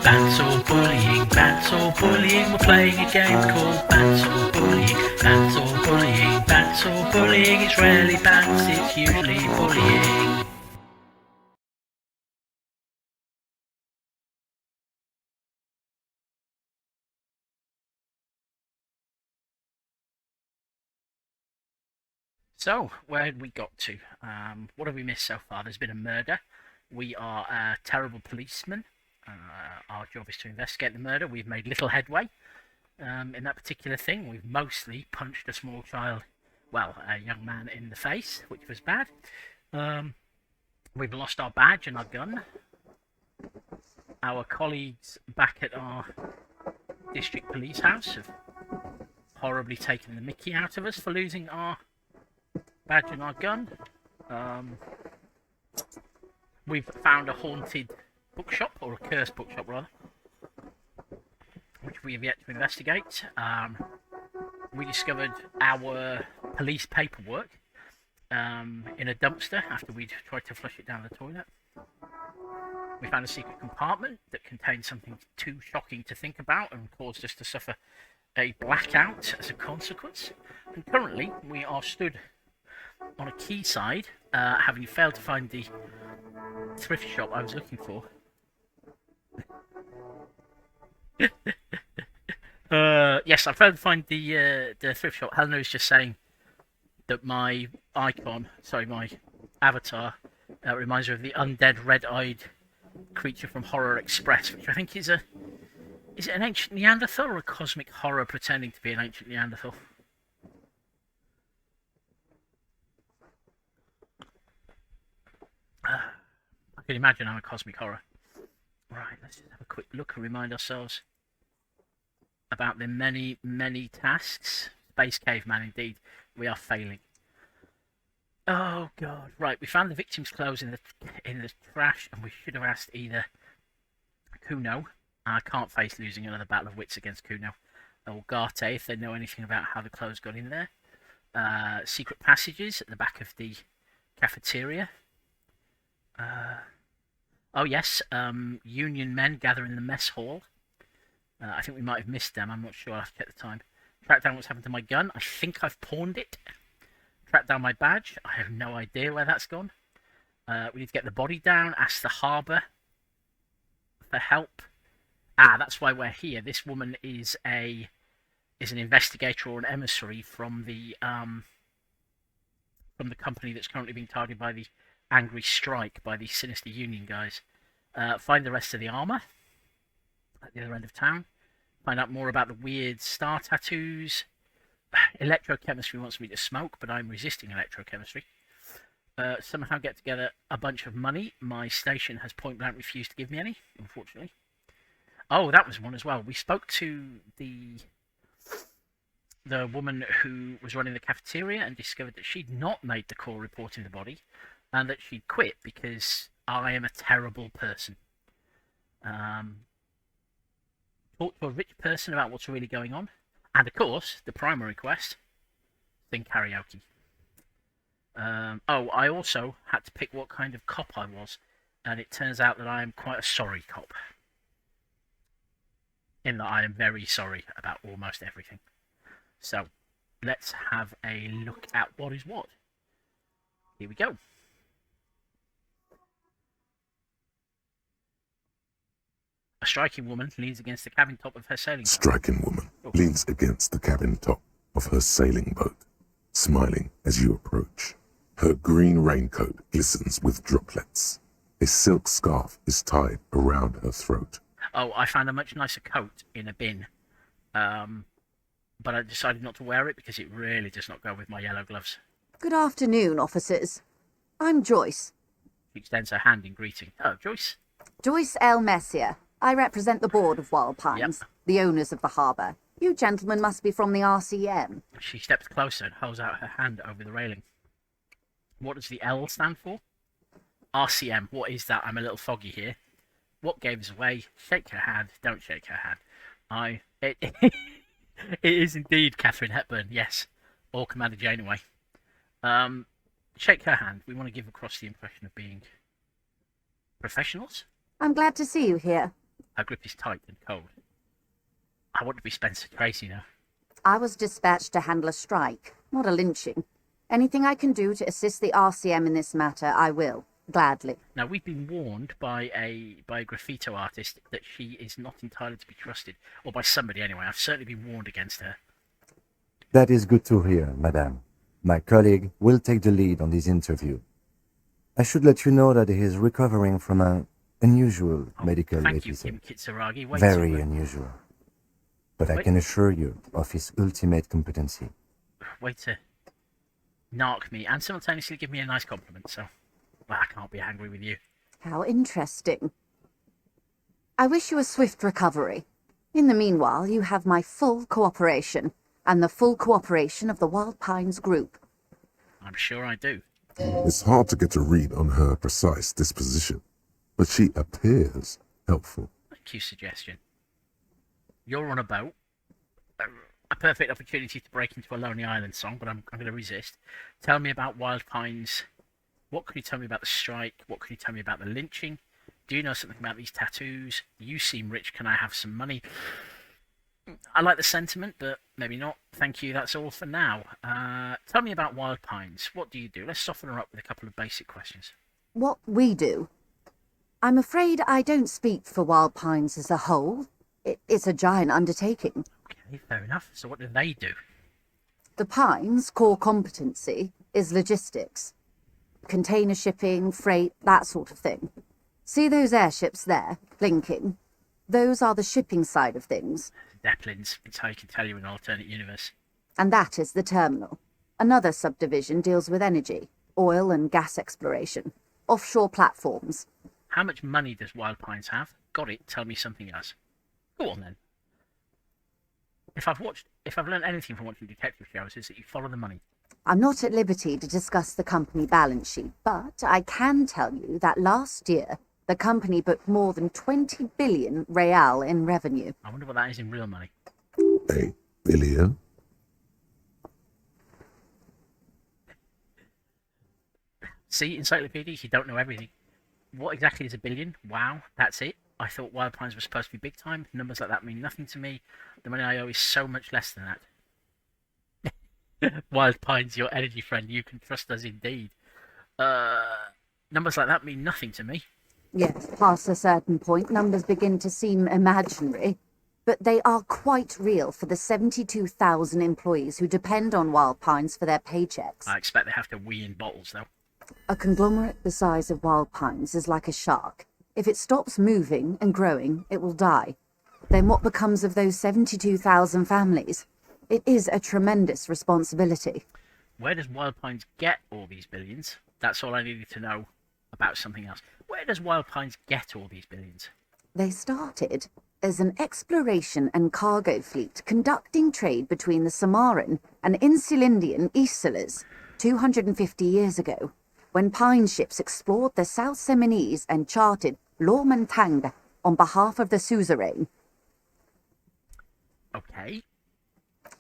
Bants or bullying, bants or bullying. We're playing a game called Bants or bullying, bants or bullying, bants or bullying. It's rarely bants, it's usually bullying. So, where had we got to? What have we missed so far? There's been a murder. We are terrible policemen. Our job is to investigate the murder. We've made little headway in that particular thing. We've mostly punched a small child, well, a young man in the face, which was bad. We've lost our badge and our gun. Our colleagues back at our district police house have horribly taken the mickey out of us for losing our badge and our gun. We've found a haunted bookshop, or a cursed bookshop rather, which we have yet to investigate. We discovered our police paperwork in a dumpster after we'd tried to flush it down the toilet. We found a secret compartment that contained something too shocking to think about and caused us to suffer a blackout as a consequence. And currently we are stood on a quayside, having failed to find the thrift shop I was looking for. Yes, I failed to find the thrift shop. Helena was just saying that my avatar, reminds her of the undead red-eyed creature from Horror Express, which I think is it an ancient Neanderthal or a cosmic horror pretending to be an ancient Neanderthal? I can imagine I'm a cosmic horror. Right, let's just have a quick look and remind ourselves about the many, many tasks. Space caveman, indeed. We are failing. Oh god! Right, we found the victim's clothes in the trash, and we should have asked either Kuno. I can't face losing another battle of wits against Kuno, or Garte if they know anything about how the clothes got in there. Secret passages at the back of the cafeteria. Oh yes, Union men gather in the mess hall. I think we might have missed them. I'm not sure. I'll have to check the time. Track down what's happened to my gun. I think I've pawned it. Track down my badge. I have no idea where that's gone. We need to get the body down. Ask the harbour for help. That's why we're here. This woman is an investigator or an emissary from the company that's currently being targeted by the angry strike by the sinister Union guys. Find the rest of the armour at the other end of town. Find out more about the weird star tattoos. Electrochemistry wants me to smoke, but I'm resisting electrochemistry. Somehow get together a bunch of money. My station has point blank refused to give me any, unfortunately. Oh, that was one as well. We spoke to the woman who was running the cafeteria and discovered that she'd not made the call reporting the body, and that she'd quit because I am a terrible person. Talk to a rich person about what's really going on. And of course, the primary quest, sing karaoke. I also had to pick what kind of cop I was. And it turns out that I am quite a sorry cop. In that I am very sorry about almost everything. So, let's have a look at what is what. Here we go. A striking woman leans against the cabin top of her sailing boat. Striking woman leans against the cabin top of her sailing boat, smiling as you approach. Her green raincoat glistens with droplets. A silk scarf is tied around her throat. Oh, I found a much nicer coat in a bin. But I decided not to wear it because it really does not go with my yellow gloves. Good afternoon, officers. I'm Joyce. She extends her hand in greeting. Oh, Joyce. Joyce L. Messier. I represent the board of Wild Pines, Yep. the owners of the harbour. You gentlemen must be from the RCM. She steps closer and holds out her hand over the railing. What does the L stand for? RCM. What is that? I'm a little foggy here. What gave us away? Shake her hand. Don't shake her hand. It is indeed Catherine Hepburn, yes. Or Commander Janeway. Shake her hand. We want to give across the impression of being professionals. I'm glad to see you here. Her grip is tight and cold. I want to be Spencer Tracy now. I was dispatched to handle a strike, not a lynching. Anything I can do to assist the RCM in this matter, I will. Gladly. Now, we've been warned by a graffito artist that she is not entirely to be trusted. Or by somebody anyway. I've certainly been warned against her. That is good to hear, madame. My colleague will take the lead on this interview. I should let you know that he is recovering from an unusual medical Thank you, episode. Kim Kitsuragi. Wait Very unusual. But I can assure you of his ultimate competency. Way to narc me and simultaneously give me a nice compliment, so well, I can't be angry with you. How interesting. I wish you a swift recovery. In the meanwhile, you have my full cooperation, and the full cooperation of the Wild Pines Group. I'm sure I do. It's hard to get a read on her precise disposition, but she appears helpful. Thank you, suggestion. You're on a boat. A perfect opportunity to break into a Lonely Island song, but I'm going to resist. Tell me about Wild Pines. What can you tell me about the strike? What can you tell me about the lynching? Do you know something about these tattoos? You seem rich. Can I have some money? I like the sentiment, but maybe not. Thank you. That's all for now. Tell me about Wild Pines. What do you do? Let's soften her up with a couple of basic questions. What we do? I'm afraid I don't speak for Wild Pines as a whole. It's a giant undertaking. Okay, fair enough. So what do they do? The Pines' core competency is logistics. Container shipping, freight, that sort of thing. See those airships there, blinking? Those are the shipping side of things. Zeppelins. It's how you can tell you're in an alternate universe. And that is the terminal. Another subdivision deals with energy, oil and gas exploration, offshore platforms. How much money does Wild Pines have? Got it. Tell me something else. Go on then. If I've learned anything from watching detective shows, is that you follow the money. I'm not at liberty to discuss the company balance sheet, but I can tell you that last year, the company booked more than 20 billion real in revenue. I wonder what that is in real money. A billion? See, encyclopedias, you don't know everything. What exactly is a billion? Wow, that's it. I thought Wild Pines were supposed to be big time. Numbers like that mean nothing to me. The money I owe is so much less than that. Wild Pines, your energy friend. You can trust us indeed. Numbers like that mean nothing to me. Yes, past a certain point, numbers begin to seem imaginary. But they are quite real for the 72,000 employees who depend on Wild Pines for their paychecks. I expect they have to wee in bottles, though. A conglomerate the size of Wild Pines is like a shark. If it stops moving and growing, it will die. Then what becomes of those 72,000 families? It is a tremendous responsibility. Where does Wild Pines get all these billions? That's all I needed to know about something else. Where does Wild Pines get all these billions? They started as an exploration and cargo fleet conducting trade between the Samaran and Insulindian Isolas 250 years ago, when pine ships explored the South Seminese and charted Lomantang on behalf of the suzerain. Okay.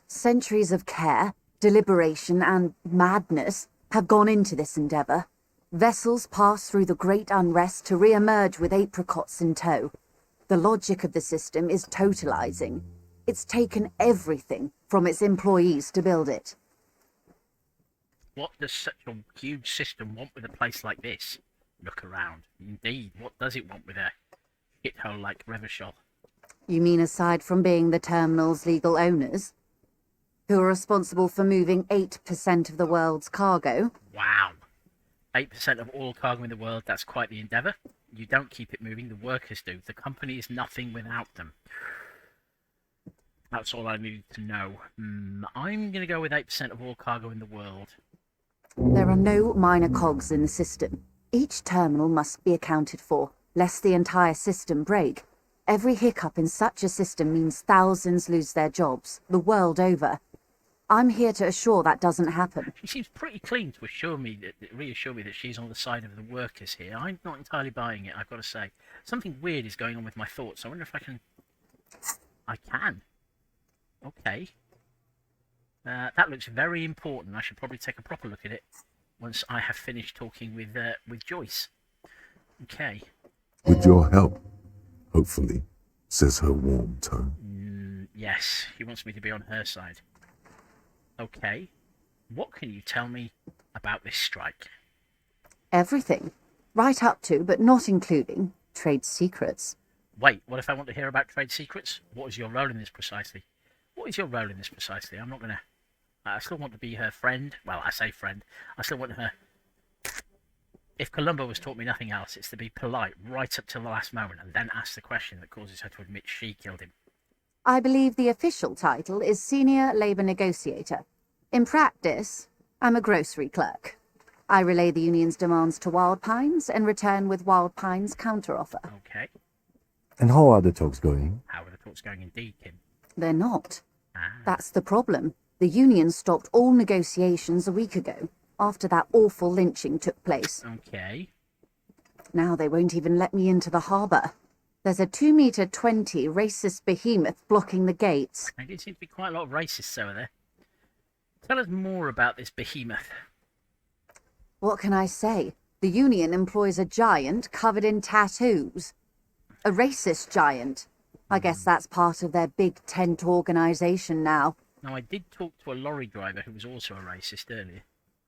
Centuries of care, deliberation, and madness have gone into this endeavour. Vessels pass through the great unrest to re-emerge with apricots in tow. The logic of the system is totalizing. It's taken everything from its employees to build it. What does such a huge system want with a place like this? Look around. Indeed, what does it want with a shithole like Revachol? You mean aside from being the terminal's legal owners? Who are responsible for moving 8% of the world's cargo? Wow. 8% of all cargo in the world, that's quite the endeavour. You don't keep it moving, the workers do. The company is nothing without them. That's all I needed to know. I'm going to go with 8% of all cargo in the world. There are no minor cogs in the system. Each terminal must be accounted for, lest the entire system break. Every hiccup in such a system means thousands lose their jobs, the world over. I'm here to assure that doesn't happen. She seems pretty clean to reassure me that she's on the side of the workers here. I'm not entirely buying it, I've got to say. Something weird is going on with my thoughts. I wonder if I can... I can. Okay. That looks very important. I should probably take a proper look at it once I have finished talking with Joyce. Okay. With your help, hopefully. says her warm tone. Yes, he wants me to be on her side. Okay, what can you tell me about this strike? Everything. Right up to, but not including, trade secrets. Wait, what if I want to hear about trade secrets? What is your role in this precisely? What is your role in this precisely? I'm not gonna... I still want to be her friend. Well, I say friend. I still want her... If Columbo has taught me nothing else, it's to be polite right up till the last moment and then ask the question that causes her to admit she killed him. I believe the official title is Senior Labour Negotiator. In practice, I'm a grocery clerk. I relay the union's demands to Wild Pines and return with Wild Pines' counteroffer. Okay. And how are the talks going? How are the talks going indeed, Kim? They're not. Ah. That's the problem. The union stopped all negotiations a week ago, after that awful lynching took place. Okay. Now they won't even let me into the harbour. There's a 2-metre 20 racist behemoth blocking the gates. There did seem to be quite a lot of racists over there. Tell us more about this behemoth. What can I say? The union employs a giant covered in tattoos. A racist giant. I guess that's part of their big tent organisation now. Now, I did talk to a lorry driver who was also a racist earlier.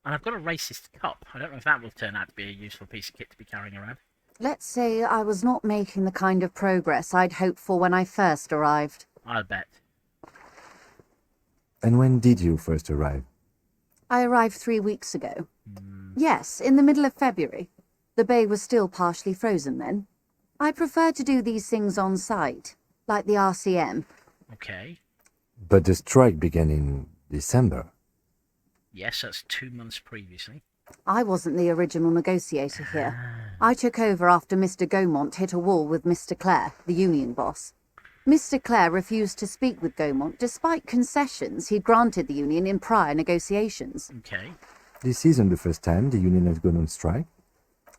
And I've got a racist cup. I don't know if that will turn out to be a useful piece of kit to be carrying around. Let's say I was not making the kind of progress I'd hoped for when I first arrived. I'll bet. And when did you first arrive? I arrived 3 weeks ago. Yes, in the middle of February. The bay was still partially frozen then. I prefer to do these things on site, like the RCM. Okay. But the strike began in December. Yes, that's 2 months previously. I wasn't the original negotiator here. I took over after Mr. Gaumont hit a wall with Mr. Clare, the union boss. Mr. Clare refused to speak with Gaumont despite concessions he'd granted the union in prior negotiations. Okay. This isn't the first time the union has gone on strike.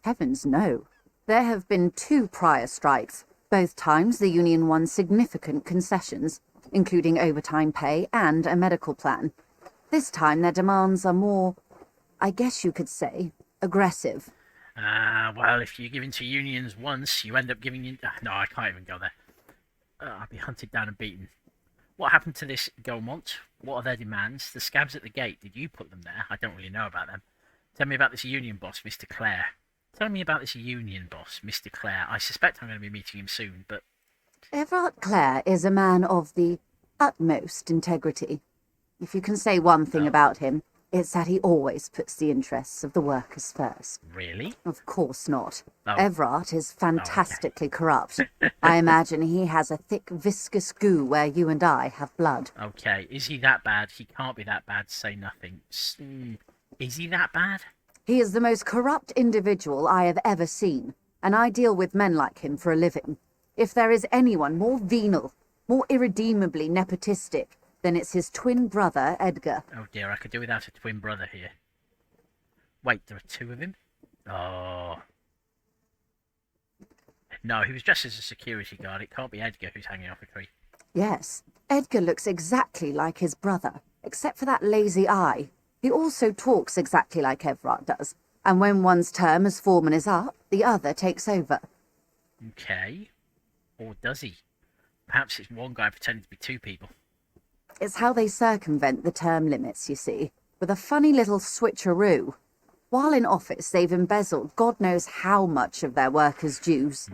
Heavens no. There have been 2 prior strikes. Both times the union won significant concessions, including overtime pay and a medical plan. This time their demands are more, I guess you could say, aggressive. Well, if you give in to unions once, you end up giving in... No, I can't even go there. I'll be hunted down and beaten. What happened to this Gaumont? What are their demands? The scabs at the gate, did you put them there? I don't really know about them. Tell me about this union boss, Mr. Clare. Tell me about this union boss, Mr. Clare. I suspect I'm going to be meeting him soon, but... Everard Clare is a man of the utmost integrity. If you can say one thing about him, it's that he always puts the interests of the workers first. Really? Of course not. Oh. Everard is fantastically corrupt. I imagine he has a thick, viscous goo where you and I have blood. Okay, is he that bad? He can't be that bad to say nothing. Is he that bad? He is the most corrupt individual I have ever seen, and I deal with men like him for a living. If there is anyone more venal, more irredeemably nepotistic, then it's his twin brother, Edgar. Oh dear, I could do without a twin brother here. Wait, there are 2 of him? Oh. No, he was dressed as a security guard. It can't be Edgar who's hanging off a tree. Yes, Edgar looks exactly like his brother, except for that lazy eye. He also talks exactly like Everard does, and when one's term as foreman is up, the other takes over. Okay. Or does he? Perhaps it's one guy pretending to be 2 people. It's how they circumvent the term limits, you see, with a funny little switcheroo. While in office, they've embezzled God knows how much of their workers' dues.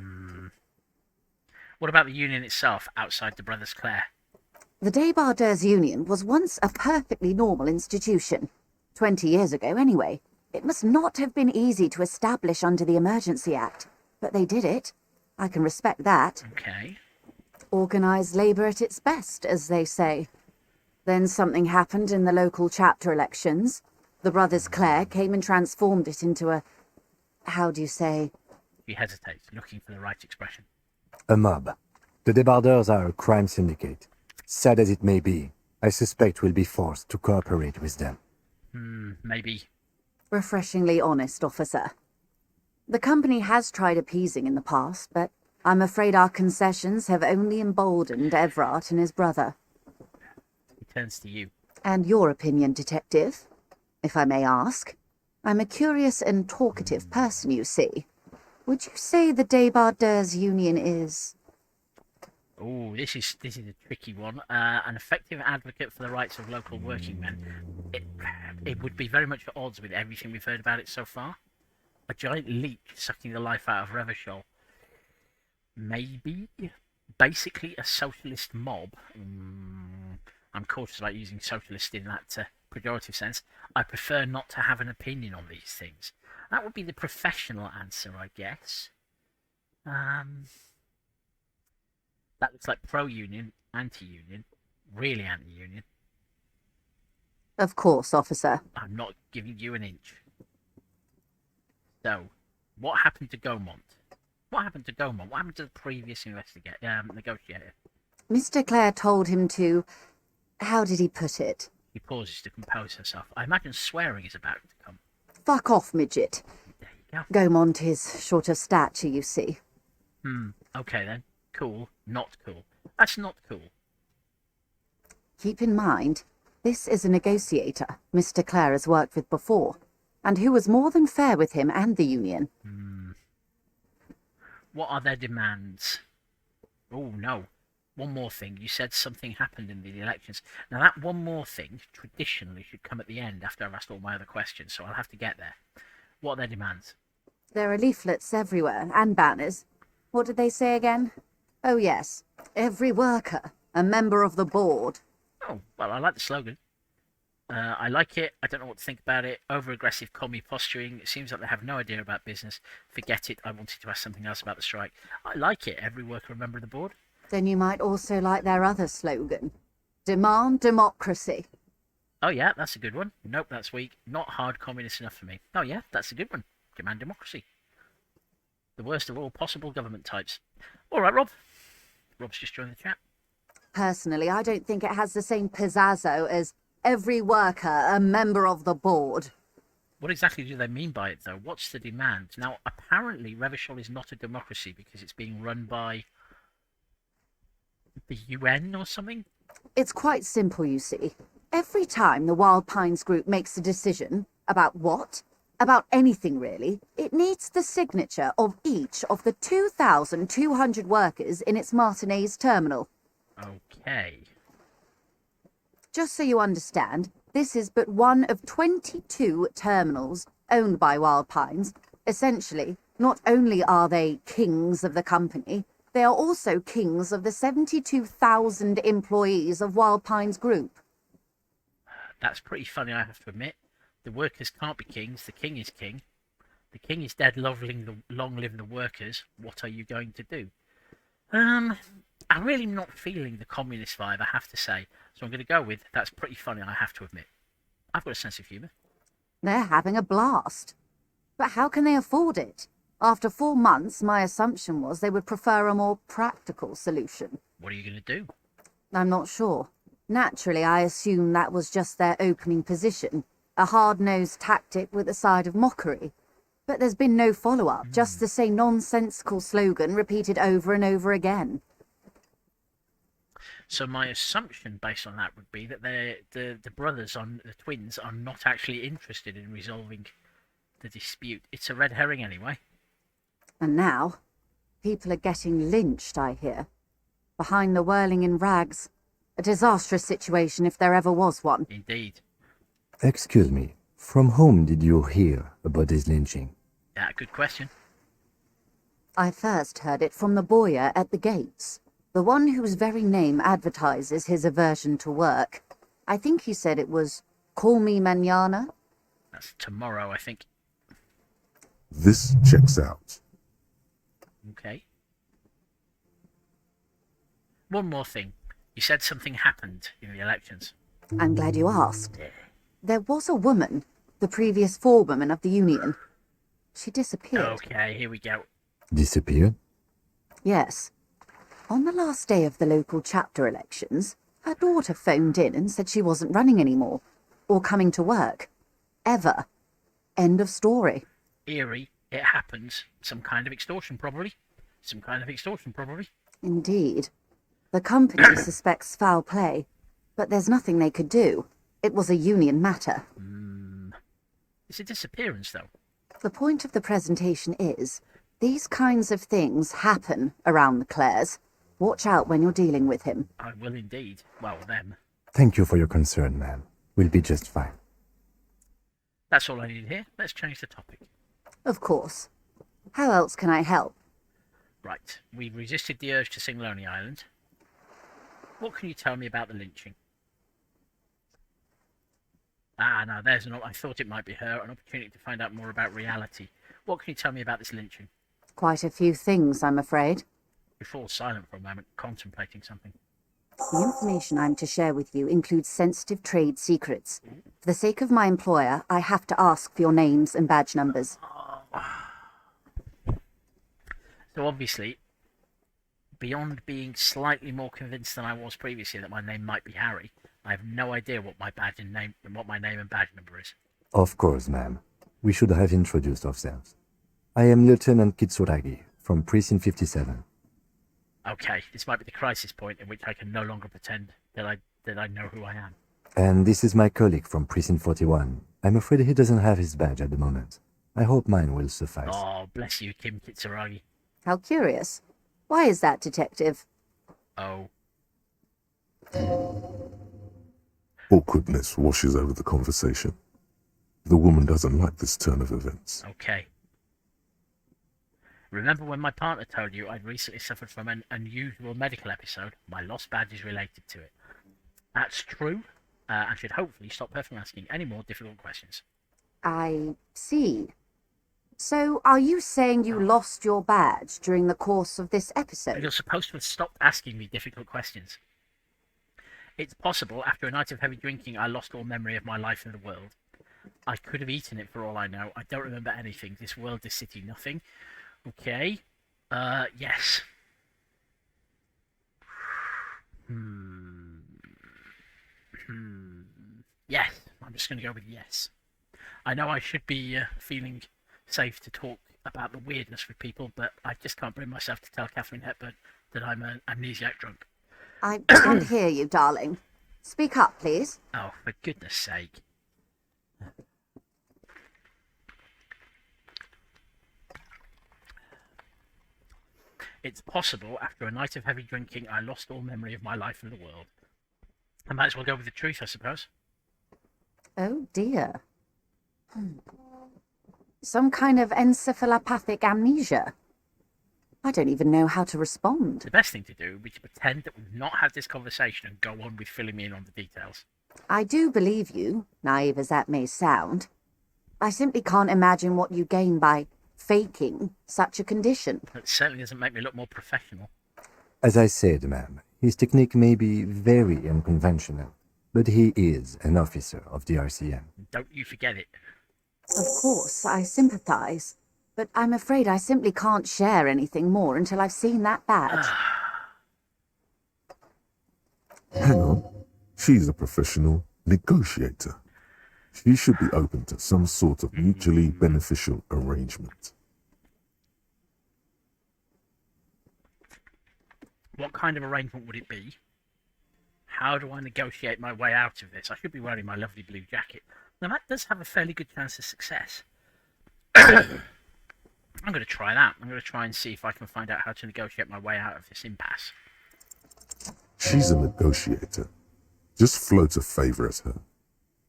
What about the union itself, outside the Brothers Clare? The Débardeurs Union was once a perfectly normal institution. 20 years ago, anyway. It must not have been easy to establish under the Emergency Act, but they did it. I can respect that. Okay. Organised labour at its best, as they say. Then something happened in the local chapter elections. The Brothers Clare came and transformed it into a... how do you say? He hesitates, looking for the right expression. A mob. The Débardeurs are a crime syndicate. Sad as it may be, I suspect we'll be forced to cooperate with them. Maybe. Refreshingly honest, officer. The company has tried appeasing in the past, but I'm afraid our concessions have only emboldened Everard and his brother. He turns to you. And your opinion, detective, if I may ask? I'm a curious and talkative person, you see. Would you say the Débardeurs Union is... Oh, this is a tricky one. An effective advocate for the rights of local working men. It, it would be very much at odds with everything we've heard about it so far. A giant leech sucking the life out of Revachol. Maybe. Basically a socialist mob. I'm cautious about using socialist in that pejorative sense. I prefer not to have an opinion on these things. That would be the professional answer, I guess. That looks like pro-union, anti-union, really anti-union. Of course, officer. I'm not giving you an inch. So, what happened to Gaumont? What happened to Gaumont? What happened to the previous negotiator? Mr. Clare told him to... How did he put it? He pauses to compose herself. I imagine swearing is about to come. Fuck off, midget. There you go. Gaumont is short of stature, you see. Okay then. Cool. Not cool. That's not cool. Keep in mind, this is a negotiator Mr. Clare has worked with before, and who was more than fair with him and the union. What are their demands? Oh, no. One more thing. You said something happened in the elections. Now, that one more thing traditionally should come at the end after I've asked all my other questions, so I'll have to get there. What are their demands? There are leaflets everywhere, and banners. What did they say again? Oh, yes. Every worker, a member of the board. Oh, well, I like the slogan. I like it. I don't know what to think about it. Over-aggressive commie posturing. It seems like they have no idea about business. Forget it. I wanted to ask something else about the strike. I like it. Every worker, a member of the board. Then you might also like their other slogan. Demand democracy. Oh, yeah, that's a good one. Nope, that's weak. Not hard communist enough for me. Oh, yeah, that's a good one. Demand democracy. The worst of all possible government types. All right, Rob. Rob's just joined the chat. Personally, I don't think it has the same pizzazzo as every worker, a member of the board. What exactly do they mean by it, though? What's the demand? Now, apparently, Revachol is not a democracy because it's being run by the UN or something? It's quite simple, you see. Every time the Wild Pines group makes a decision about what? About anything, really, it needs the signature of each of the 2,200 workers in its Martinez terminal. Okay. Just so you understand, this is but one of 22 terminals owned by Wild Pines. Essentially, not only are they kings of the company, they are also kings of the 72,000 employees of Wild Pines Group. That's pretty funny, I have to admit. The workers can't be kings. The king is king. The king is dead. Long live the workers. What are you going to do? I'm really not feeling the communist vibe, I have to say. So I'm going to go with, that's pretty funny, I have to admit. I've got a sense of humour. They're having a blast. But how can they afford it? After 4 months, my assumption was they would prefer a more practical solution. What are you going to do? I'm not sure. Naturally, I assume that was just their opening position, a hard-nosed tactic with a side of mockery. But there's been no follow-up, just the same nonsensical slogan repeated over and over again. So my assumption based on that would be that the twins are not actually interested in resolving the dispute. It's a red herring anyway. And now, people are getting lynched, I hear. Behind the whirling in rags. A disastrous situation if there ever was one. Indeed. Excuse me, from whom did you hear about this lynching? Yeah, good question. I first heard it from the bowyer at the gates. The one whose very name advertises his aversion to work. I think he said it was, "Call me mañana." That's tomorrow, I think. This checks out. Okay. One more thing. You said something happened in the elections. I'm glad you asked. There was a woman, the previous forewoman of the union. She disappeared. Okay, here we go. Disappeared? Yes. On the last day of the local chapter elections, her daughter phoned in and said she wasn't running anymore, or coming to work. Ever. End of story. Eerie. It happens. Some kind of extortion, probably. Indeed. The company suspects foul play, but there's nothing they could do. It was a union matter. It's a disappearance, though. The point of the presentation is, these kinds of things happen around the Clares. Watch out when you're dealing with him. I will indeed. Well, them. Thank you for your concern, ma'am. We'll be just fine. That's all I need here. Let's change the topic. Of course. How else can I help? Right. We resisted the urge to sing Lonely Island. What can you tell me about the lynching? Ah, no, there's an... I thought it might be her. An opportunity to find out more about reality. What can you tell me about this lynching? Quite a few things, I'm afraid. You fall silent for a moment, contemplating something. The information I'm to share with you includes sensitive trade secrets. For the sake of my employer, I have to ask for your names and badge numbers. So obviously, beyond being slightly more convinced than I was previously that my name might be Harry, I have no idea what my name and badge number is. Of course, ma'am. We should have introduced ourselves. I am Lieutenant Kitsuragi from Precinct 57. Okay, this might be the crisis point in which I can no longer pretend that I know who I am. And this is my colleague from Precinct 41. I'm afraid he doesn't have his badge at the moment. I hope mine will suffice. Oh, bless you, Kim Kitsuragi. How curious. Why is that, Detective? Oh. Awkwardness washes over the conversation. The woman doesn't like this turn of events. Okay. Remember when my partner told you I'd recently suffered from an unusual medical episode? My lost badge is related to it. That's true, and should hopefully stop her from asking any more difficult questions. I see. So, are you saying you lost your badge during the course of this episode? You're supposed to have stopped asking me difficult questions. It's possible, after a night of heavy drinking, I lost all memory of my life in the world. I could have eaten it for all I know. I don't remember anything. This world, this city, nothing. Okay. Yes. Yes. I'm just going to go with yes. I know I should be feeling safe to talk about the weirdness with people, but I just can't bring myself to tell Catherine Hepburn that I'm an amnesiac drunk. I can't hear you, darling. Speak up, please. Oh, for goodness sake. It's possible, after a night of heavy drinking, I lost all memory of my life in the world. I might as well go with the truth, I suppose. Oh, dear. Some kind of encephalopathic amnesia. I don't even know how to respond. The best thing to do would be to pretend that we've not had this conversation and go on with filling me in on the details. I do believe you, naive as that may sound. I simply can't imagine what you gain by faking such a condition. It certainly doesn't make me look more professional. As I said, ma'am, his technique may be very unconventional, but he is an officer of the RCM. Don't you forget it. Of course, I sympathize, but I'm afraid I simply can't share anything more until I've seen that badge. Hang on. She's a professional negotiator. She should be open to some sort of mutually beneficial arrangement. What kind of arrangement would it be? How do I negotiate my way out of this? I should be wearing my lovely blue jacket. Now, that does have a fairly good chance of success. I'm going to try that. I'm going to try and see if I can find out how to negotiate my way out of this impasse. She's a negotiator. Just float a favor at her.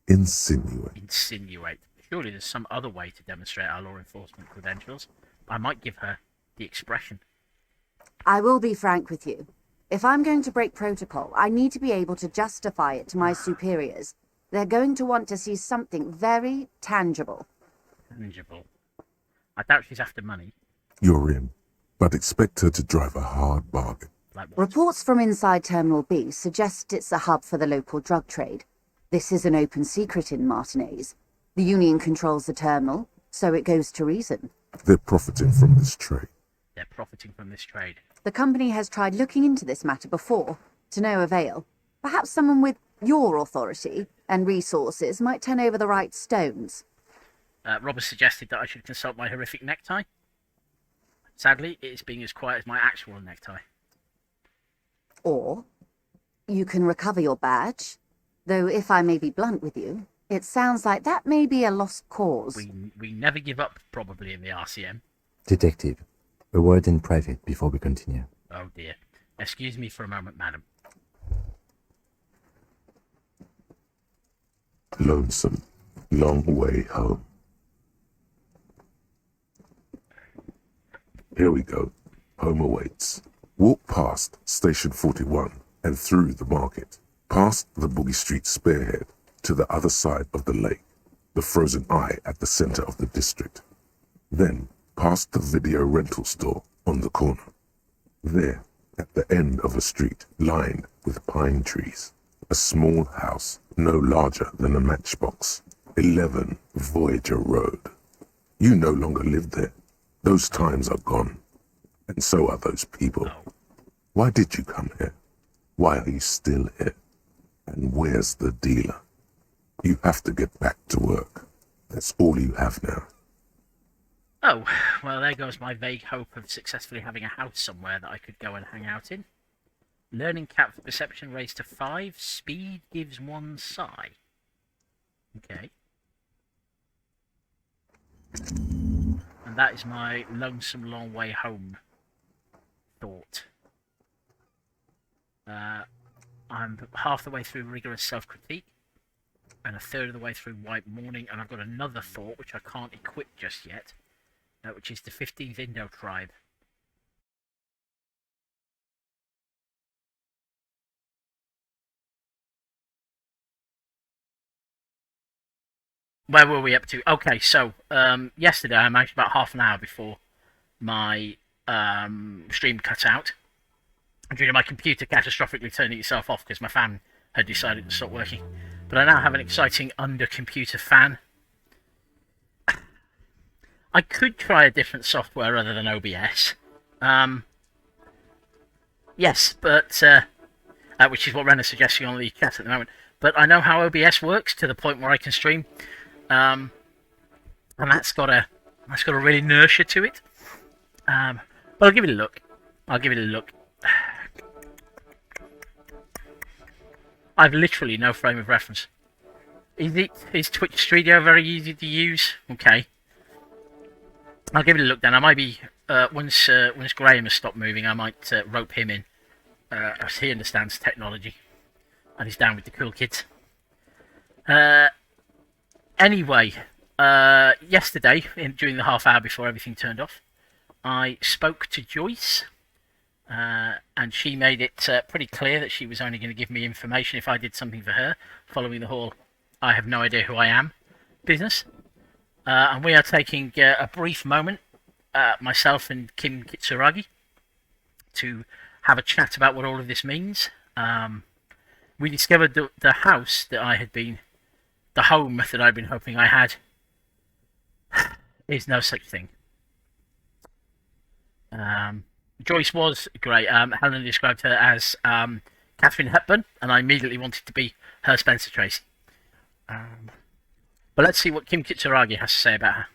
Insinuate. Insinuate. Surely there's some other way to demonstrate our law enforcement credentials. I might give her the expression. I will be frank with you. If I'm going to break protocol, I need to be able to justify it to my superiors. They're going to want to see something very tangible. Tangible. I doubt she's after money. You're in, but expect her to drive a hard bargain. Like what? Reports from inside Terminal B suggest it's a hub for the local drug trade. This is an open secret in Martinez. The Union controls the terminal, so it goes to reason. They're profiting from this trade. They're profiting from this trade. The company has tried looking into this matter before, to no avail. Perhaps someone with your authority and resources might turn over the right stones. Rob has suggested that I should consult my horrific necktie. Sadly, it is being as quiet as my actual necktie. Or you can recover your badge, though if I may be blunt with you, it sounds like that may be a lost cause. We never give up, probably, in the RCM. Detective, a word in private before we continue. Oh dear. Excuse me for a moment, madam. Lonesome, long way home. Here we go. Home awaits. Walk past Station 41 and through the market, past the Boogie Street spearhead to the other side of the lake, the frozen eye at the center of the district. Then past the video rental store on the corner. There, at the end of a street lined with pine trees, a small house no larger than a matchbox, 11 Voyager Road. You no longer live there. Those times are gone. And so are those people. Why did you come here? Why are you still here? And where's the dealer? You have to get back to work. That's all you have now. Oh, well, there goes my vague hope of successfully having a house somewhere that I could go and hang out in. Learning cap for perception raised to 5. Speed gives 1 psi. Okay. And that is my lonesome long way home thought. I'm half the way through rigorous self-critique and a third of the way through white mourning, and I've got another thought which I can't equip just yet, which is the 15th Indo tribe. Where were we up to? Okay, so yesterday I managed about half an hour before my stream cut out due to my computer catastrophically turning itself off because my fan had decided to stop working. But I now have an exciting under-computer fan. I could try a different software other than OBS. Yes, but which is what Ren is suggesting on the chat at the moment. But I know how OBS works to the point where I can stream. And that's got a real inertia to it. But I'll give it a look. I've literally no frame of reference. Is Twitch Studio very easy to use? Okay. I'll give it a look then. I might be once Graham has stopped moving, I might rope him in, as he understands technology and he's down with the cool kids. Anyway, yesterday, during the half hour before everything turned off, I spoke to Joyce, and she made it pretty clear that she was only going to give me information if I did something for her, following the whole "I have no idea who I am" business. And we are taking a brief moment, myself and Kim Kitsuragi, to have a chat about what all of this means. We discovered the house that I had been, the home that I'd been hoping I had, is no such thing. Joyce was great. Helen described her as Catherine Hepburn, and I immediately wanted to be her Spencer Tracy. But let's see what Kim Kitsuragi has to say about her.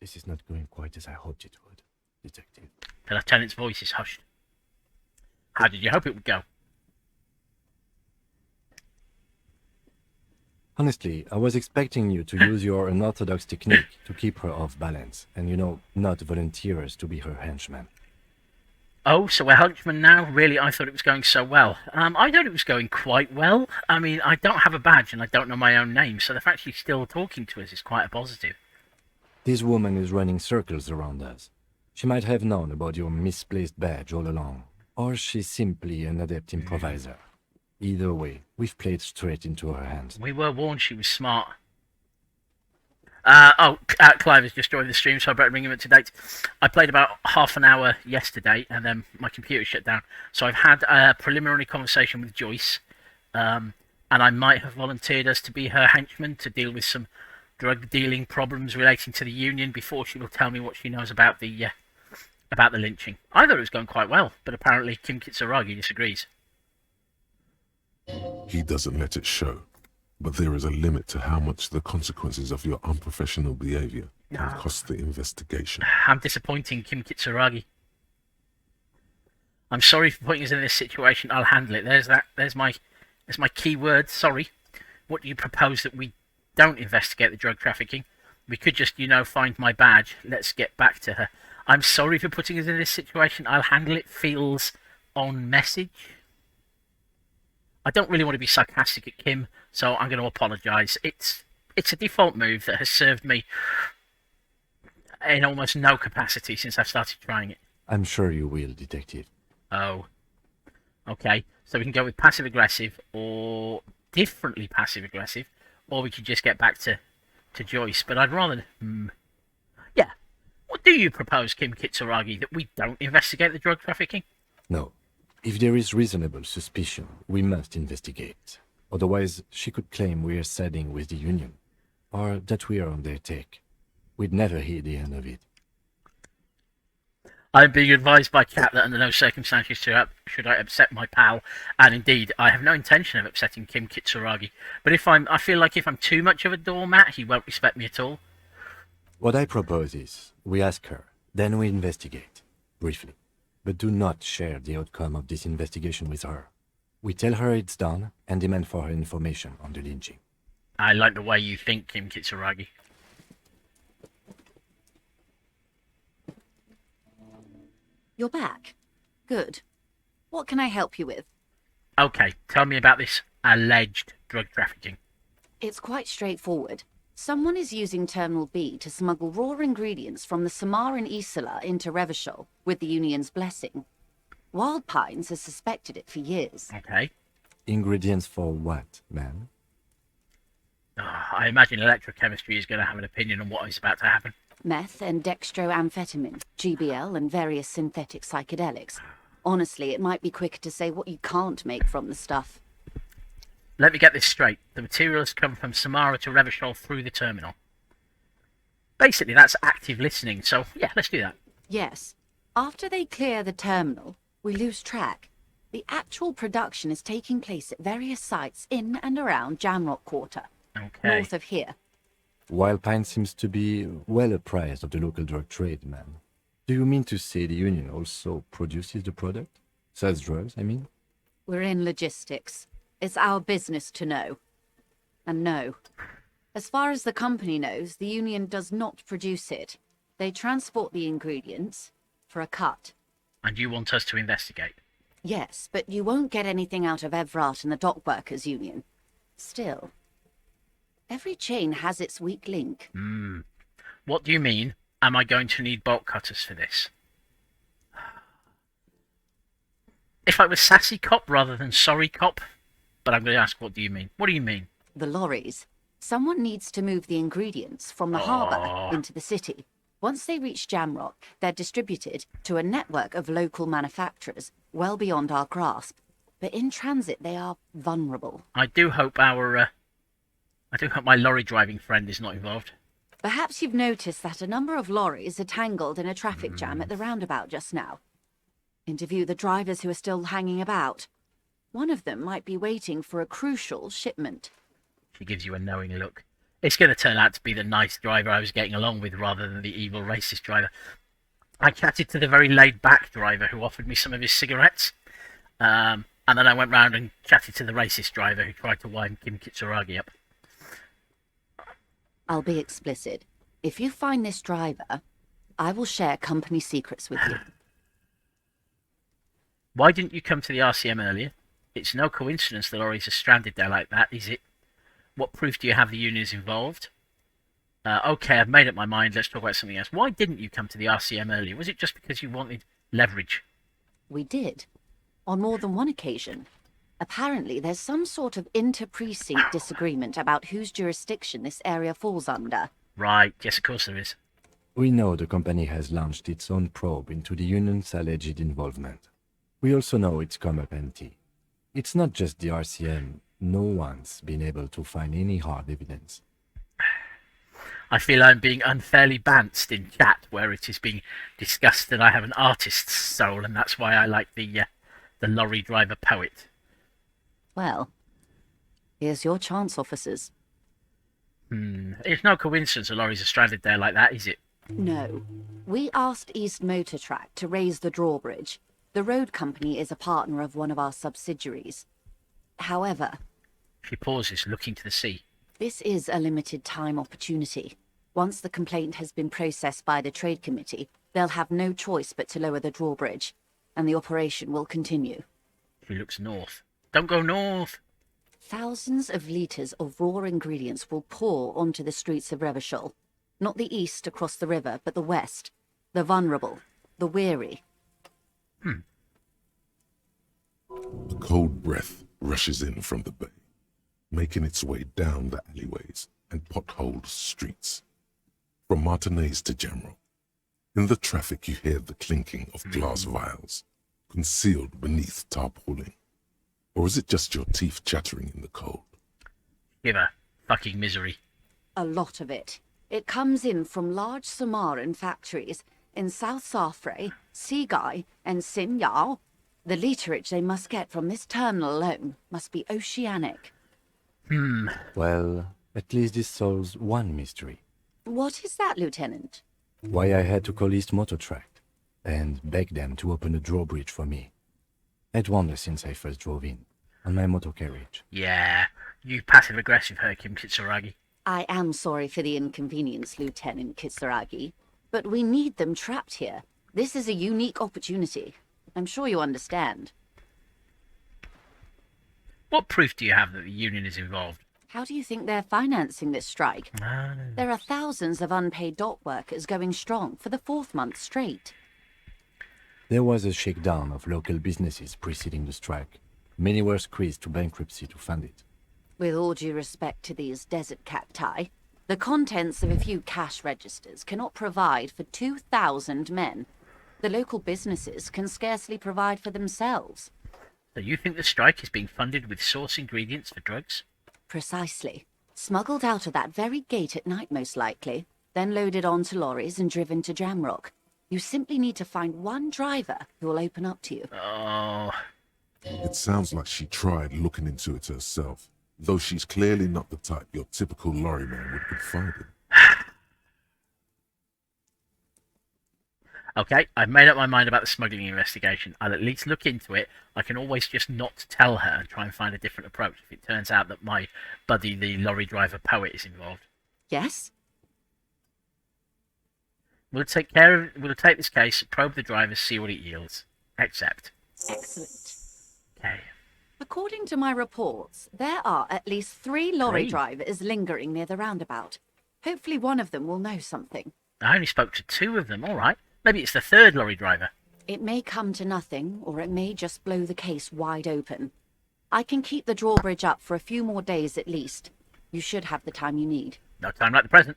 This is not going quite as I hoped it would, Detective. The lieutenant's voice is hushed. How did you hope it would go? Honestly, I was expecting you to use your unorthodox technique to keep her off balance, and not volunteer us to be her henchman. Oh, so we're henchmen now? Really? I thought it was going so well. I thought it was going quite well. I mean, I don't have a badge and I don't know my own name, so the fact she's still talking to us is quite a positive. This woman is running circles around us. She might have known about your misplaced badge all along, or she's simply an adept improviser. Either way, we've played straight into her hands. We were warned she was smart. Clive has just joined the stream, so I better bring him up to date. I played about half an hour yesterday, and then my computer shut down. So I've had a preliminary conversation with Joyce, and I might have volunteered us to be her henchmen to deal with some drug dealing problems relating to the Union before she will tell me what she knows about the lynching. I thought it was going quite well, but apparently Kim Kitsuragi disagrees. He doesn't let it show, but there is a limit to how much the consequences of your unprofessional behavior can cost the investigation. I'm disappointing, Kim Kitsuragi. I'm sorry for putting us in this situation. I'll handle it. There's my key word. Sorry. What do you propose that we don't investigate the drug trafficking. We could just, find my badge. Let's get back to her. I'm sorry for putting us in this situation. I'll handle it. Feels on message. I don't really want to be sarcastic at Kim, so I'm going to apologise. It's a default move that has served me in almost no capacity since I've started trying it. I'm sure you will, Detective. Oh. Okay, so we can go with passive-aggressive or differently passive-aggressive, or we could just get back to Joyce. But I'd rather... Yeah. What do you propose, Kim Kitsuragi, that we don't investigate the drug trafficking? No. If there is reasonable suspicion, we must investigate. Otherwise, she could claim we are siding with the Union, or that we are on their take. We'd never hear the end of it. I'm being advised by Kat that under no circumstances should I upset my pal, and indeed, I have no intention of upsetting Kim Kitsuragi. But I feel like if I'm too much of a doormat, he won't respect me at all. What I propose is, we ask her, then we investigate, briefly. But do not share the outcome of this investigation with her. We tell her it's done, and demand for her information on the lynching. I like the way you think, Kim Kitsuragi. You're back. Good. What can I help you with? Okay, tell me about this alleged drug trafficking. It's quite straightforward. Someone is using Terminal B to smuggle raw ingredients from the Samaran Isola into Revachol with the Union's blessing. Wild Pines has suspected it for years. Okay. Ingredients for what, ma'am? I imagine electrochemistry is going to have an opinion on what is about to happen. Meth and dextroamphetamine, GBL and various synthetic psychedelics. Honestly, it might be quicker to say what you can't make from the stuff. Let me get this straight. The materials come from Samara to Revachol through the terminal. Basically, that's active listening, so yeah, let's do that. Yes. After they clear the terminal, we lose track. The actual production is taking place at various sites in and around Jamrock Quarter, Okay. north of here. Wild Pine seems to be well apprised of the local drug trade, ma'am. Do you mean to say the Union also produces the product? Sells drugs, I mean? We're in logistics. It's our business to know. And no. As far as the company knows, the Union does not produce it. They transport the ingredients for a cut. And you want us to investigate? Yes, but you won't get anything out of Evrat and the Dockworkers Union. Still, every chain has its weak link. What do you mean? Am I going to need bolt cutters for this? If I was sassy cop rather than sorry cop, but I'm going to ask, what do you mean? What do you mean? The lorries. Someone needs to move the ingredients from the harbour into the city. Once they reach Jamrock, they're distributed to a network of local manufacturers, well beyond our grasp. But in transit, they are vulnerable. I do hope my lorry driving friend is not involved. Perhaps you've noticed that a number of lorries are tangled in a traffic jam at the roundabout just now. Interview the drivers who are still hanging about. One of them might be waiting for a crucial shipment. She gives you a knowing look. It's going to turn out to be the nice driver I was getting along with rather than the evil racist driver. I chatted to the very laid-back driver who offered me some of his cigarettes. And then I went round and chatted to the racist driver who tried to wind Kim Kitsuragi up. I'll be explicit. If you find this driver, I will share company secrets with you. Why didn't you come to the RCM earlier? It's no coincidence the lorries are stranded there like that, is it? What proof do you have the Union is involved? Okay, I've made up my mind. Let's talk about something else. Why didn't you come to the RCM earlier? Was it just because you wanted leverage? We did. On more than one occasion. Apparently, there's some sort of inter-precinct disagreement about whose jurisdiction this area falls under. Right, yes, of course there is. We know the company has launched its own probe into the Union's alleged involvement. We also know it's come up empty. It's not just the RCM. No one's been able to find any hard evidence. I feel I'm being unfairly bantsed in chat where it is being discussed that I have an artist's soul, and that's why I like the lorry driver poet. Well, here's your chance, officers. It's no coincidence the lorries are stranded there like that, is it? No. We asked East Motor Track to raise the drawbridge. The road company is a partner of one of our subsidiaries. However... She pauses, looking to the sea. This is a limited time opportunity. Once the complaint has been processed by the Trade Committee, they'll have no choice but to lower the drawbridge, and the operation will continue. She looks north. Don't go north! Thousands of litres of raw ingredients will pour onto the streets of Revachol. Not the east across the river, but the west. The vulnerable, the weary. A cold breath rushes in from the bay, making its way down the alleyways and potholed streets. From Martinez to Jamrock. In the traffic you hear the clinking of glass vials, concealed beneath tarpaulin. Or is it just your teeth chattering in the cold? Give her fucking misery. A lot of it. It comes in from large Samaran factories in South Safre, Sigai, and Sinyao. The literage they must get from this terminal alone must be oceanic. Well, at least this solves one mystery. What is that, Lieutenant? Why I had to call East Motor Tract and beg them to open a drawbridge for me. I'd wondered since I first drove in, on my motor carriage. Yeah, you passive-aggressive Herkim Kitsuragi. I am sorry for the inconvenience, Lieutenant Kitsuragi, but we need them trapped here. This is a unique opportunity. I'm sure you understand. What proof do you have that the Union is involved? How do you think they're financing this strike? There are thousands of unpaid dock workers going strong for the 4th month straight. There was a shakedown of local businesses preceding the strike. Many were squeezed to bankruptcy to fund it. With all due respect to these desert cacti, the contents of a few cash registers cannot provide for 2,000 men. The local businesses can scarcely provide for themselves. So you think the strike is being funded with source ingredients for drugs? Precisely. Smuggled out of that very gate at night, most likely, then loaded onto lorries and driven to Jamrock. You simply need to find one driver who will open up to you. Oh, It sounds like she tried looking into it herself, though she's clearly not the type your typical lorryman would confide in. okay, I've made up my mind about the smuggling investigation. I'll at least look into it. I can always just not tell her and try and find a different approach if it turns out that my buddy, the lorry driver poet, is involved. Yes? We'll take this case, probe the drivers, see what it yields. Accept. Excellent. Okay. According to my reports, there are at least 3 lorry 3? drivers lingering near the roundabout. Hopefully one of them will know something. I only spoke to 2 of them, all right. Maybe it's the 3rd lorry driver. It may come to nothing, or it may just blow the case wide open. I can keep the drawbridge up for a few more days at least. You should have the time you need. No time like the present.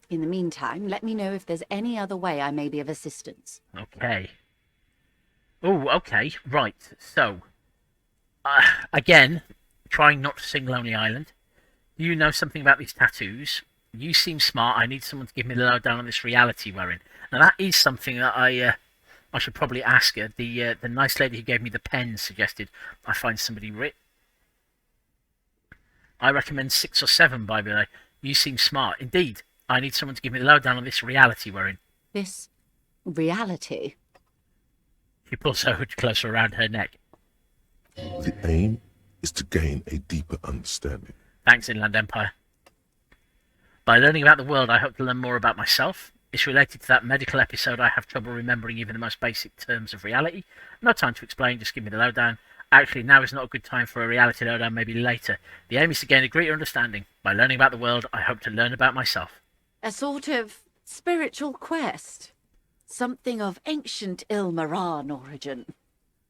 In the meantime, let me know if there's any other way I may be of assistance. Okay. Oh, okay. Right. So, again, trying not to sing Lonely Island. You know something about these tattoos. You seem smart. I need someone to give me the lowdown on this reality we're in. Now, that is something that I should probably ask her. The nice lady who gave me the pen suggested I find somebody I recommend 6 or 7, by the way. You seem smart. Indeed, I need someone to give me the lowdown on this reality we're in. This reality? She pulls her hood closer around her neck. The aim is to gain a deeper understanding. Thanks, Inland Empire. By learning about the world, I hope to learn more about myself. It's related to that medical episode. I have trouble remembering even the most basic terms of reality. No time to explain, just give me the lowdown. Actually, now is not a good time for a reality lowdown, maybe later. The aim is to gain a greater understanding. By learning about the world, I hope to learn about myself. A sort of spiritual quest. Something of ancient Ilmaran origin.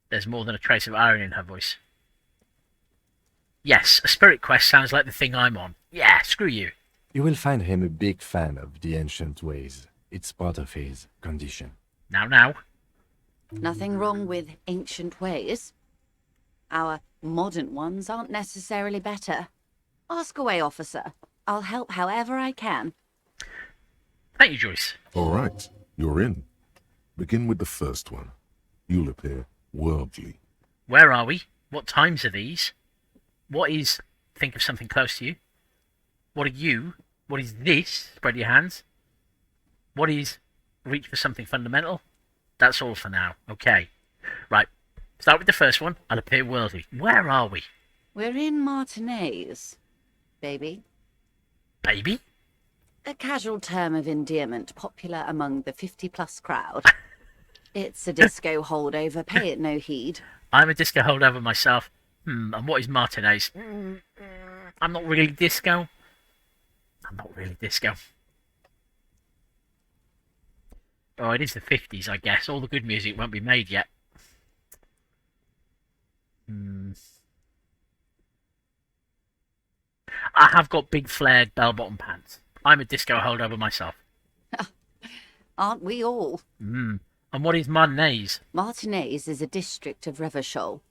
There's more than a trace of irony in her voice. Yes, a spirit quest sounds like the thing I'm on. Yeah, screw you. You will find him a big fan of the ancient ways. It's part of his condition. Now. Nothing wrong with ancient ways. Our modern ones aren't necessarily better. Ask away, officer. I'll help however I can. Thank you, Joyce. All right, you're in. Begin with the first one. You'll appear worldly. Where are we? What times are these? What is... Think of something close to you. What are you? What is this? Spread your hands. What is... Reach for something fundamental? That's all for now. Okay. Right. Start with the first one. I'll appear worldly. Where are we? We're in Martinez, baby. Baby? A casual term of endearment popular among the 50-plus crowd. It's a disco holdover, pay it no heed. I'm a disco holdover myself. And what is Martinez? I'm not really disco. I'm not really disco. Oh, it is the 50s, I guess. All the good music won't be made yet. I have got big flared bell-bottom pants. I'm a disco holdover myself. Aren't we all? And what is Martinez? Martinez is a district of Revachol.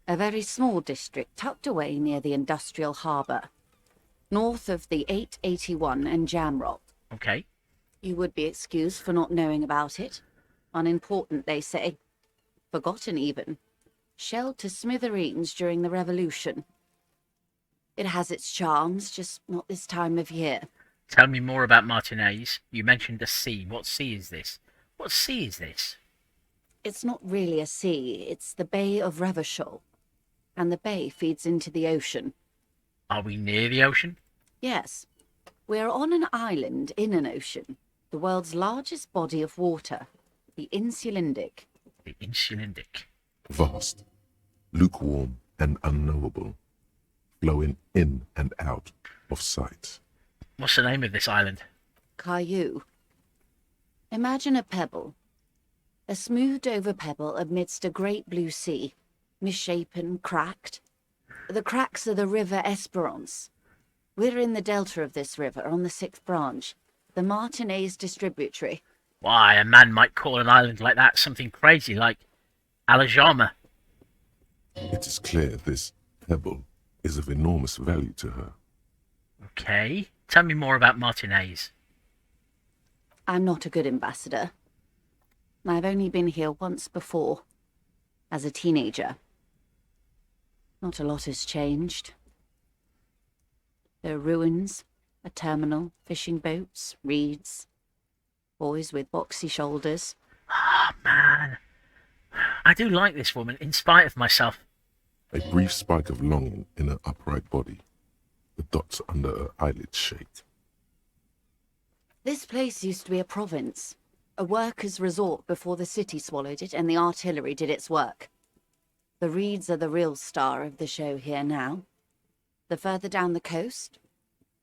A very small district tucked away near the industrial harbour, north of the 881 and Jamrock. Okay. You would be excused for not knowing about it. Unimportant, they say. Forgotten, even. Shelled to smithereens during the Revolution. It has its charms, just not this time of year. Tell me more about Martinez. You mentioned a sea. What sea is this? What sea is this? It's not really a sea, it's the Bay of Revachol. And the bay feeds into the ocean. Are we near the ocean? Yes. We're on an island in an ocean. The world's largest body of water. The Insulindic. The Insulindic. Vast, lukewarm and unknowable, flowing in and out of sight. What's the name of this island? Caillou. Imagine a pebble. A smoothed-over pebble amidst a great blue sea. Misshapen, cracked. The cracks are the river Esperance. We're in the delta of this river, on the 6th branch. The Martinez distributary. Why, a man might call an island like that something crazy like Alajama. It is clear this pebble is of enormous value to her. Okay. Tell me more about Martinez. I'm not a good ambassador. I've only been here once before, as a teenager. Not a lot has changed. There are ruins, a terminal, fishing boats, reeds, boys with boxy shoulders. Ah, man. I do like this woman, in spite of myself. A brief spike of longing in her upright body, the dots under her eyelids shake. This place used to be a province, a workers' resort before the city swallowed it and the artillery did its work. The reeds are the real star of the show here now. The further down the coast,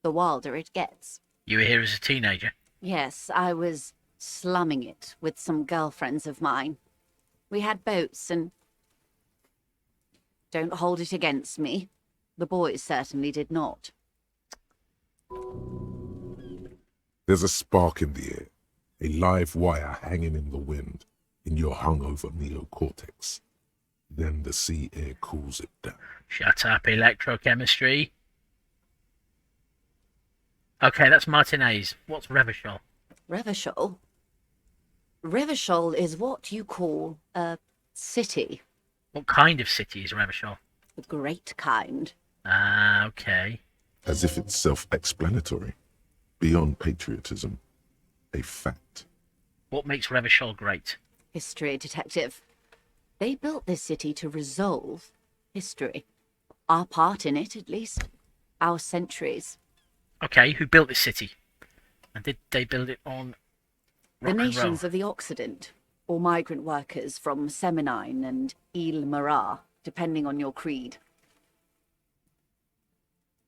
the wilder it gets. You were here as a teenager? Yes, I was slumming it with some girlfriends of mine. We had boats and... Don't hold it against me. The boys certainly did not. There's a spark in the air, a live wire hanging in the wind, in your hungover neocortex. Then the sea air cools it down. Shut up, electrochemistry. Okay, that's Martinez. What's Revachol? Revachol? Revachol is what you call a city. What kind of city is Revachol? The great kind. Ah, okay. As if it's self-explanatory, beyond patriotism, a fact. What makes Revachol great? History, detective. They built this city to resolve history. Our part in it, at least. Our centuries. Okay, who built this city? And did they build it on The rock and roll? nations of the Occident, or migrant workers from Semenine and Ile Marat, depending on your creed.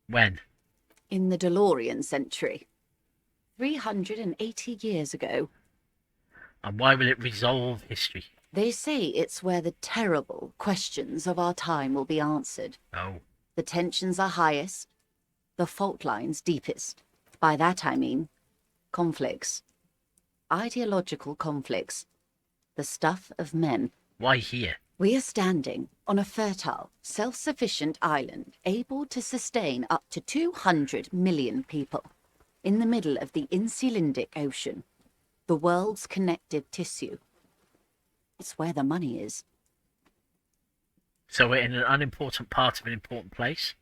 When? In the DeLorean century. 380 years ago. And why will it resolve history? They say it's where the terrible questions of our time will be answered. Oh. The tensions are highest, the fault lines deepest. By that I mean conflicts. Ideological conflicts. The stuff of men. Why here? We are standing on a fertile, self-sufficient island able to sustain up to 200 million people in the middle of the Insulindic Ocean, the world's connective tissue. It's where the money is. So we're in an unimportant part of an important place.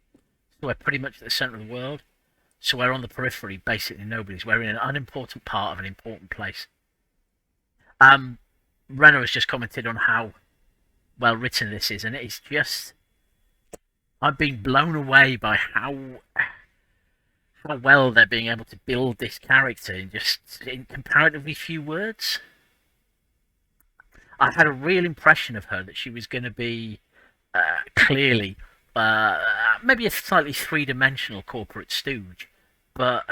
So we're pretty much at the centre of the world. So we're on the periphery, basically nobody's. We're in an unimportant part of an important place. Renner has just commented on how well written this is, and it is just... I've been blown away by how well they're being able to build this character in comparatively few words. I had a real impression of her that she was going to be clearly maybe a slightly three-dimensional corporate stooge, but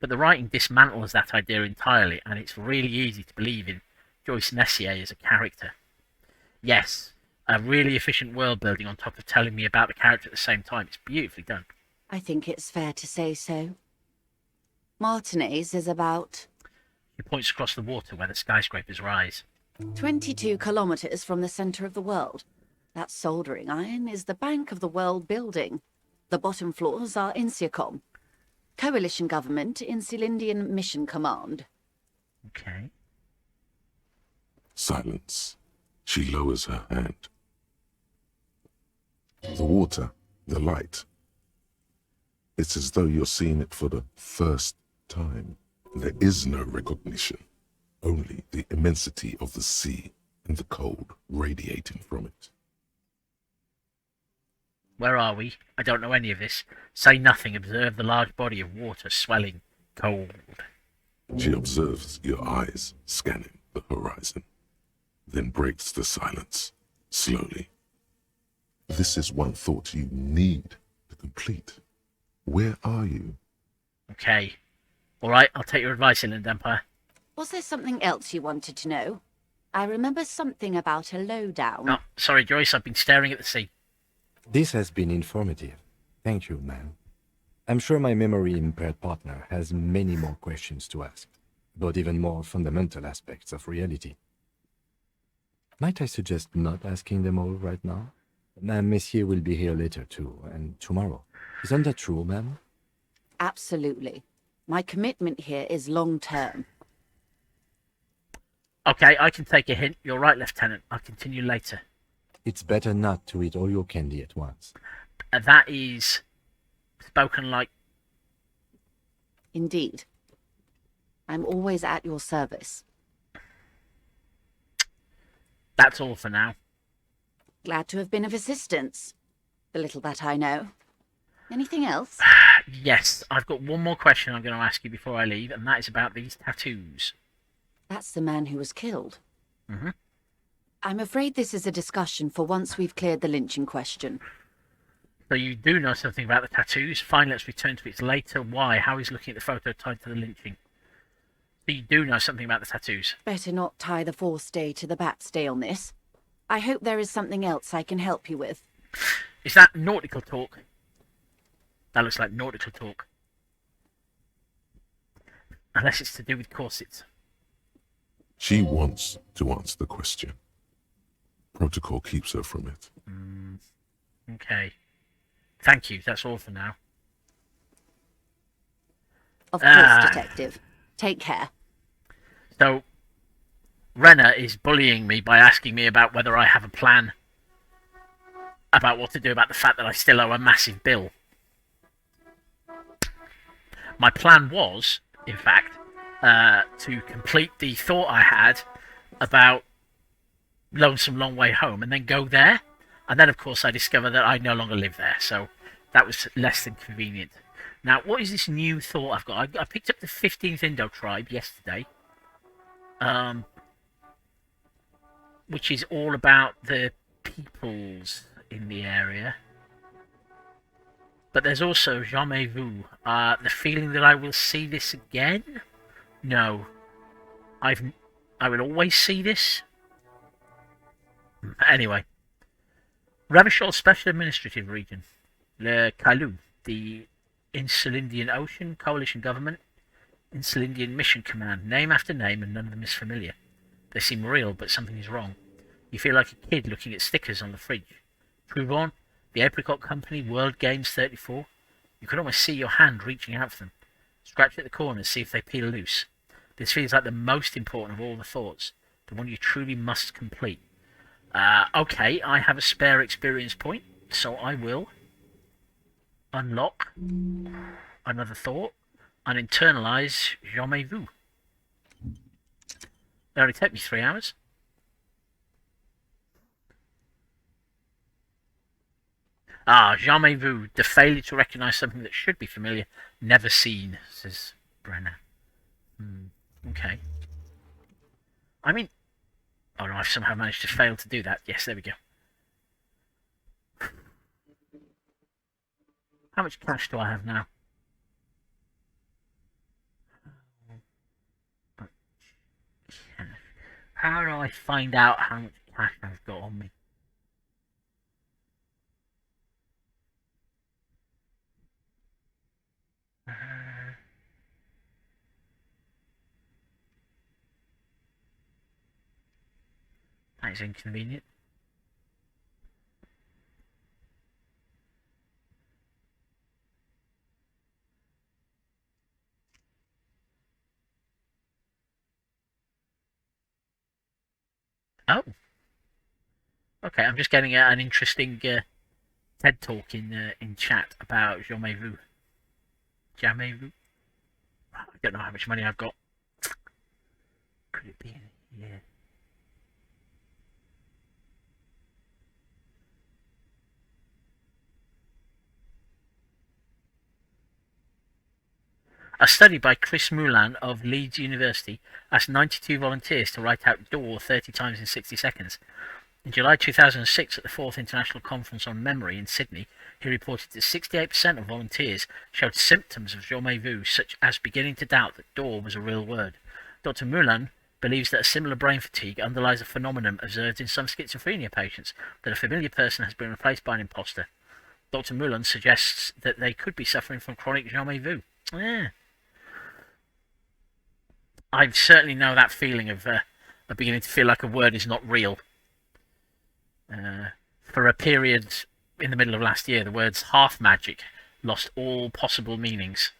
the writing dismantles that idea entirely, and it's really easy to believe in Joyce Messier as a character. Yes, a really efficient world building on top of telling me about the character at the same time. It's beautifully done. I think it's fair to say so. Martinez is about He points across the water where the skyscrapers rise. 22 kilometers from the center of the world. That soldering iron is the bank of the world building. The bottom floors are Insiacom. Coalition government, Insulindian Mission Command. Okay. Silence. She lowers her hand. The water, the light. It's as though you're seeing it for the first time. There is no recognition, only the immensity of the sea and the cold radiating from it. Where are we? I don't know any of this. Say nothing. Observe the large body of water swelling cold. She observes your eyes scanning the horizon, then breaks the silence, slowly. This is one thought you need to complete. Where are you? Okay. Alright, I'll take your advice, Inland Empire. Was there something else you wanted to know? I remember something about a lowdown. Oh, sorry, Joyce, I've been staring at the sea. This has been informative. Thank you, ma'am. I'm sure my memory-impaired partner has many more questions to ask, about even more fundamental aspects of reality. Might I suggest not asking them all right now? Monsieur will be here later too, and tomorrow. Isn't that true, ma'am? Absolutely. My commitment here is long-term. Okay, I can take a hint. You're right, Lieutenant. I'll continue later. It's better not to eat all your candy at once. That is spoken like... Indeed. I'm always at your service. That's all for now. Glad to have been of assistance. The little that I know. Anything else? Yes, I've got one more question I'm going to ask you before I leave, and that is about these tattoos. That's the man who was killed. Mm-hmm. I'm afraid this is a discussion for once we've cleared the lynching question. So you do know something about the tattoos. Fine, let's return to it later. Why? How he's looking at the photo tied to the lynching. So you do know something about the tattoos. Better not tie the forestay to the batstay on this. I hope there is something else I can help you with. Is that nautical talk? That looks like nautical talk. Unless it's to do with corsets. She wants to answer the question. Protocol keeps her from it. Okay. Thank you. That's all for now. Of course, Detective. Take care. So, Renner is bullying me by asking me about whether I have a plan about what to do about the fact that I still owe a massive bill. My plan was, in fact, to complete the thought I had about Lonesome Long Way Home and then go there. And then, of course, I discovered that I no longer live there. So that was less than convenient. Now, what is this new thought I've got? I picked up the 15th Indo tribe yesterday. Which is all about the peoples in the area. But there's also Jamais Vu. The feeling that I will see this again? No. I will always see this. Anyway. Ravishol Special Administrative Region. Le Kalu. The Insulindian Ocean Coalition Government. Insulindian Mission Command. Name after name, and none of them is familiar. They seem real, but something is wrong. You feel like a kid looking at stickers on the fridge. Prouvon, the Apricot Company, World Games 34. You can almost see your hand reaching out for them. Scratch at the corners, see if they peel loose. This feels like the most important of all the thoughts. The one you truly must complete. Okay, I have a spare experience point, so I will unlock another thought and internalize Jamais Vu. It only took me 3 hours. Ah, jamais vu. The failure to recognise something that should be familiar, never seen, says Brenner. Okay. I mean, oh no, I've somehow managed to fail to do that. Yes, there we go. How much cash do I have now? How do I find out how much cash I've got on me? That is inconvenient. Oh. Okay, I'm just getting an interesting TED talk in chat about jamais vu. Jamais vu? I don't know how much money I've got. Could it be in here? A study by Chris Mulan of Leeds University asked 92 volunteers to write out door 30 times in 60 seconds. In July 2006, at the 4th International Conference on Memory in Sydney, he reported that 68% of volunteers showed symptoms of jamais vu, such as beginning to doubt that door was a real word. Dr. Mulan believes that a similar brain fatigue underlies a phenomenon observed in some schizophrenia patients, that a familiar person has been replaced by an imposter. Dr. Mulan suggests that they could be suffering from chronic jamais vu. Yeah. I certainly know that feeling of beginning to feel like a word is not real. For a period in the middle of last year, the words half magic lost all possible meanings.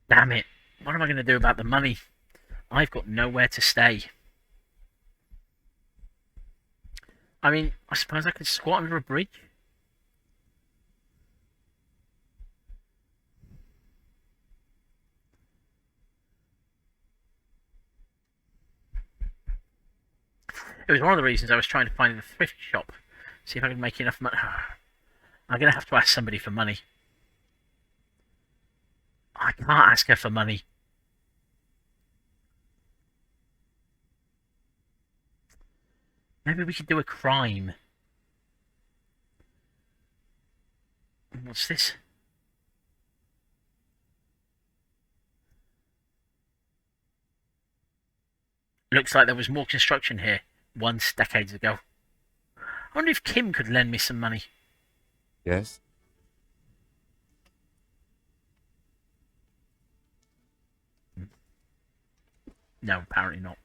Damn it. What am I going to do about the money? I've got nowhere to stay. I mean, I suppose I could squat under a bridge. It was one of the reasons I was trying to find the thrift shop. See if I could make enough money. I'm going to have to ask somebody for money. I can't ask her for money. Maybe we could do a crime. What's this? Looks like there was more construction here once, decades ago. I wonder if Kim could lend me some money. Yes? No, apparently not.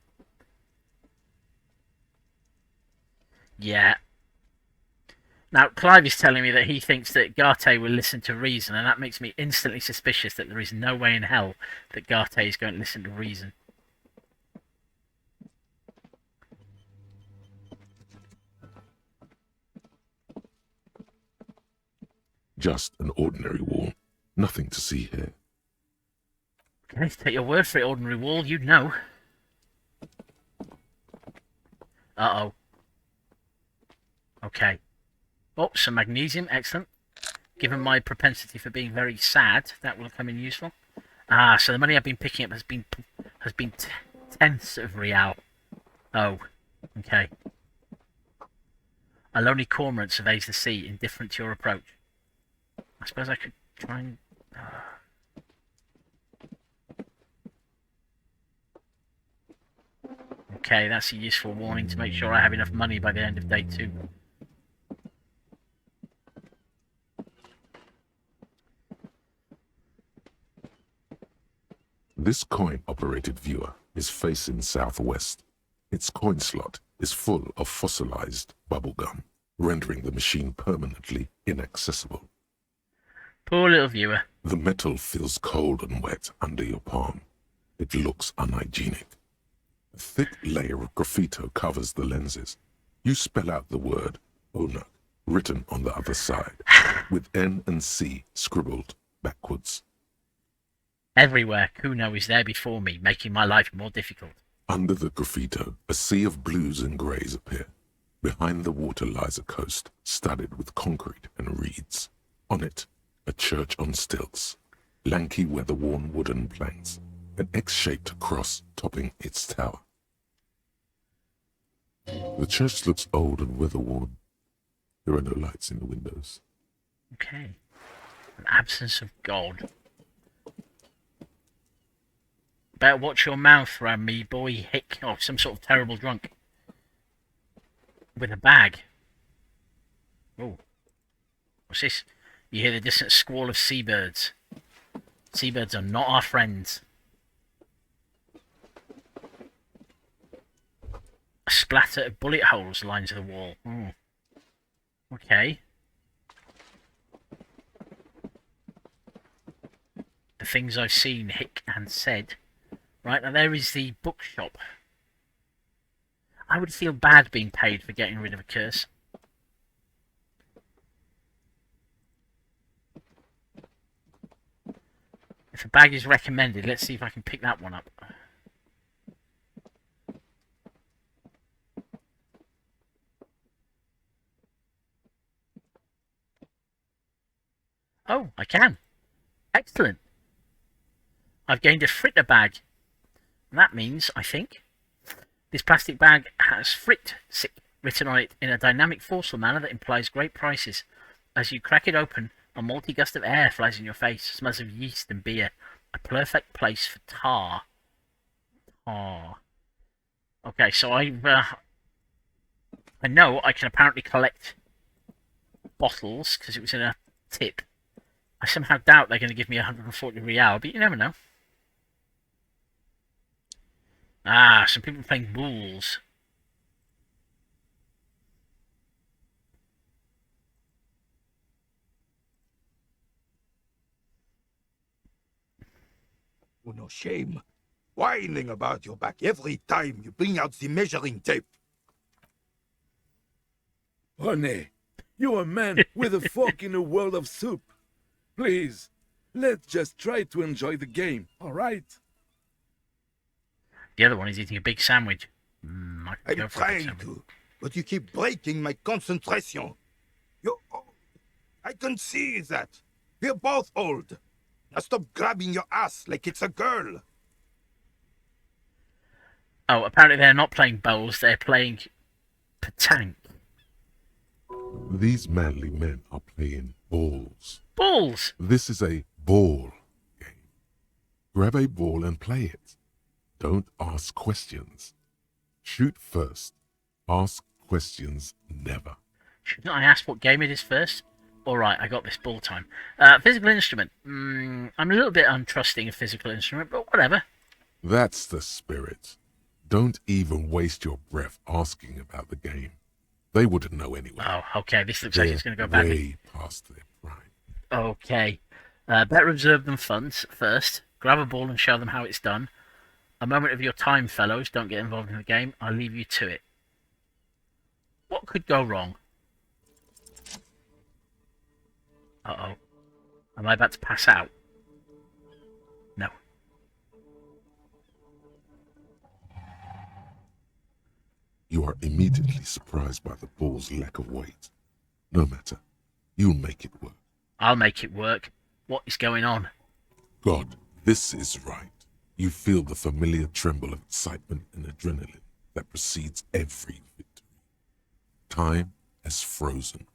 Yeah. Now, Clive is telling me that he thinks that Garte will listen to reason, and that makes me instantly suspicious that there is no way in hell that Garte is going to listen to reason. Just an ordinary wall. Nothing to see here. Okay, take your word for it, ordinary wall. You'd know. Uh-oh. Okay. Oh, some magnesium. Excellent. Given my propensity for being very sad, that will come in useful. Ah, so the money I've been picking up has been tenths of real. Oh, okay. A lonely cormorant surveys the sea, indifferent to your approach. I suppose I could try and... Okay, that's a useful warning to make sure I have enough money by the end of day 2. This coin-operated viewer is facing southwest. Its coin slot is full of fossilized bubblegum, rendering the machine permanently inaccessible. Poor little viewer. The metal feels cold and wet under your palm. It looks unhygienic. A thick layer of graffito covers the lenses. You spell out the word Onak, written on the other side, with N and C scribbled backwards. Everywhere, Kuno is there before me, making my life more difficult. Under the graffito, a sea of blues and greys appear. Behind the water lies a coast studded with concrete and reeds. On it, a church on stilts, lanky weather-worn wooden planks, an X-shaped cross topping its tower. The church looks old and weather-worn. There are no lights in the windows. Okay. An absence of God. Better watch your mouth round me, boy. Hick. Oh, some sort of terrible drunk. With a bag. Oh. What's this? You hear the distant squall of seabirds. Seabirds are not our friends. A splatter of bullet holes lines the wall. Oh. Okay. The things I've seen, hick and said. Right, now there is the bookshop. I would feel bad being paid for getting rid of a curse. If a bag is recommended, let's see if I can pick that one up. Oh, I can. Excellent. I've gained a fritter bag. And that means, I think, this plastic bag has frit written on it in a dynamic, forceful manner that implies great prices. As you crack it open, a multi gust of air flies in your face, smells of yeast and beer. A perfect place for tar. Tar. Okay, so I know I can apparently collect bottles because it was in a tip. I somehow doubt they're going to give me 140 real, but you never know. Ah, some people playing bulls. Oh, no shame. Whining about your back every time you bring out the measuring tape. Honey, you're a man with a fork in a world of soup. Please, let's just try to enjoy the game, all right? The other one is eating a big sandwich. I can go I'm for a big trying sandwich. to, but you keep breaking my concentration. You're old. I can see that. We're both old. Now stop grabbing your ass like it's a girl. Oh, apparently they're not playing bowls, they're playing petanque. These manly men are playing balls. Balls! This is a ball game. Grab a ball and play it. Don't ask questions. Shoot first. Ask questions never. Shouldn't I ask what game it is first? Alright, I got this ball time. Physical instrument. I'm a little bit untrusting of physical instrument, but whatever. That's the spirit. Don't even waste your breath asking about the game. They wouldn't know anyway. Oh, okay, this looks like They're it's going to go badly. way past their prime. Okay. Better observe them first. Grab a ball and show them how it's done. A moment of your time, fellows. Don't get involved in the game. I'll leave you to it. What could go wrong? Uh-oh. Am I about to pass out? No. You are immediately surprised by the ball's lack of weight. No matter. You'll make it work. I'll make it work. What is going on? God, this is right. You feel the familiar tremble of excitement and adrenaline that precedes every victory. Time has frozen.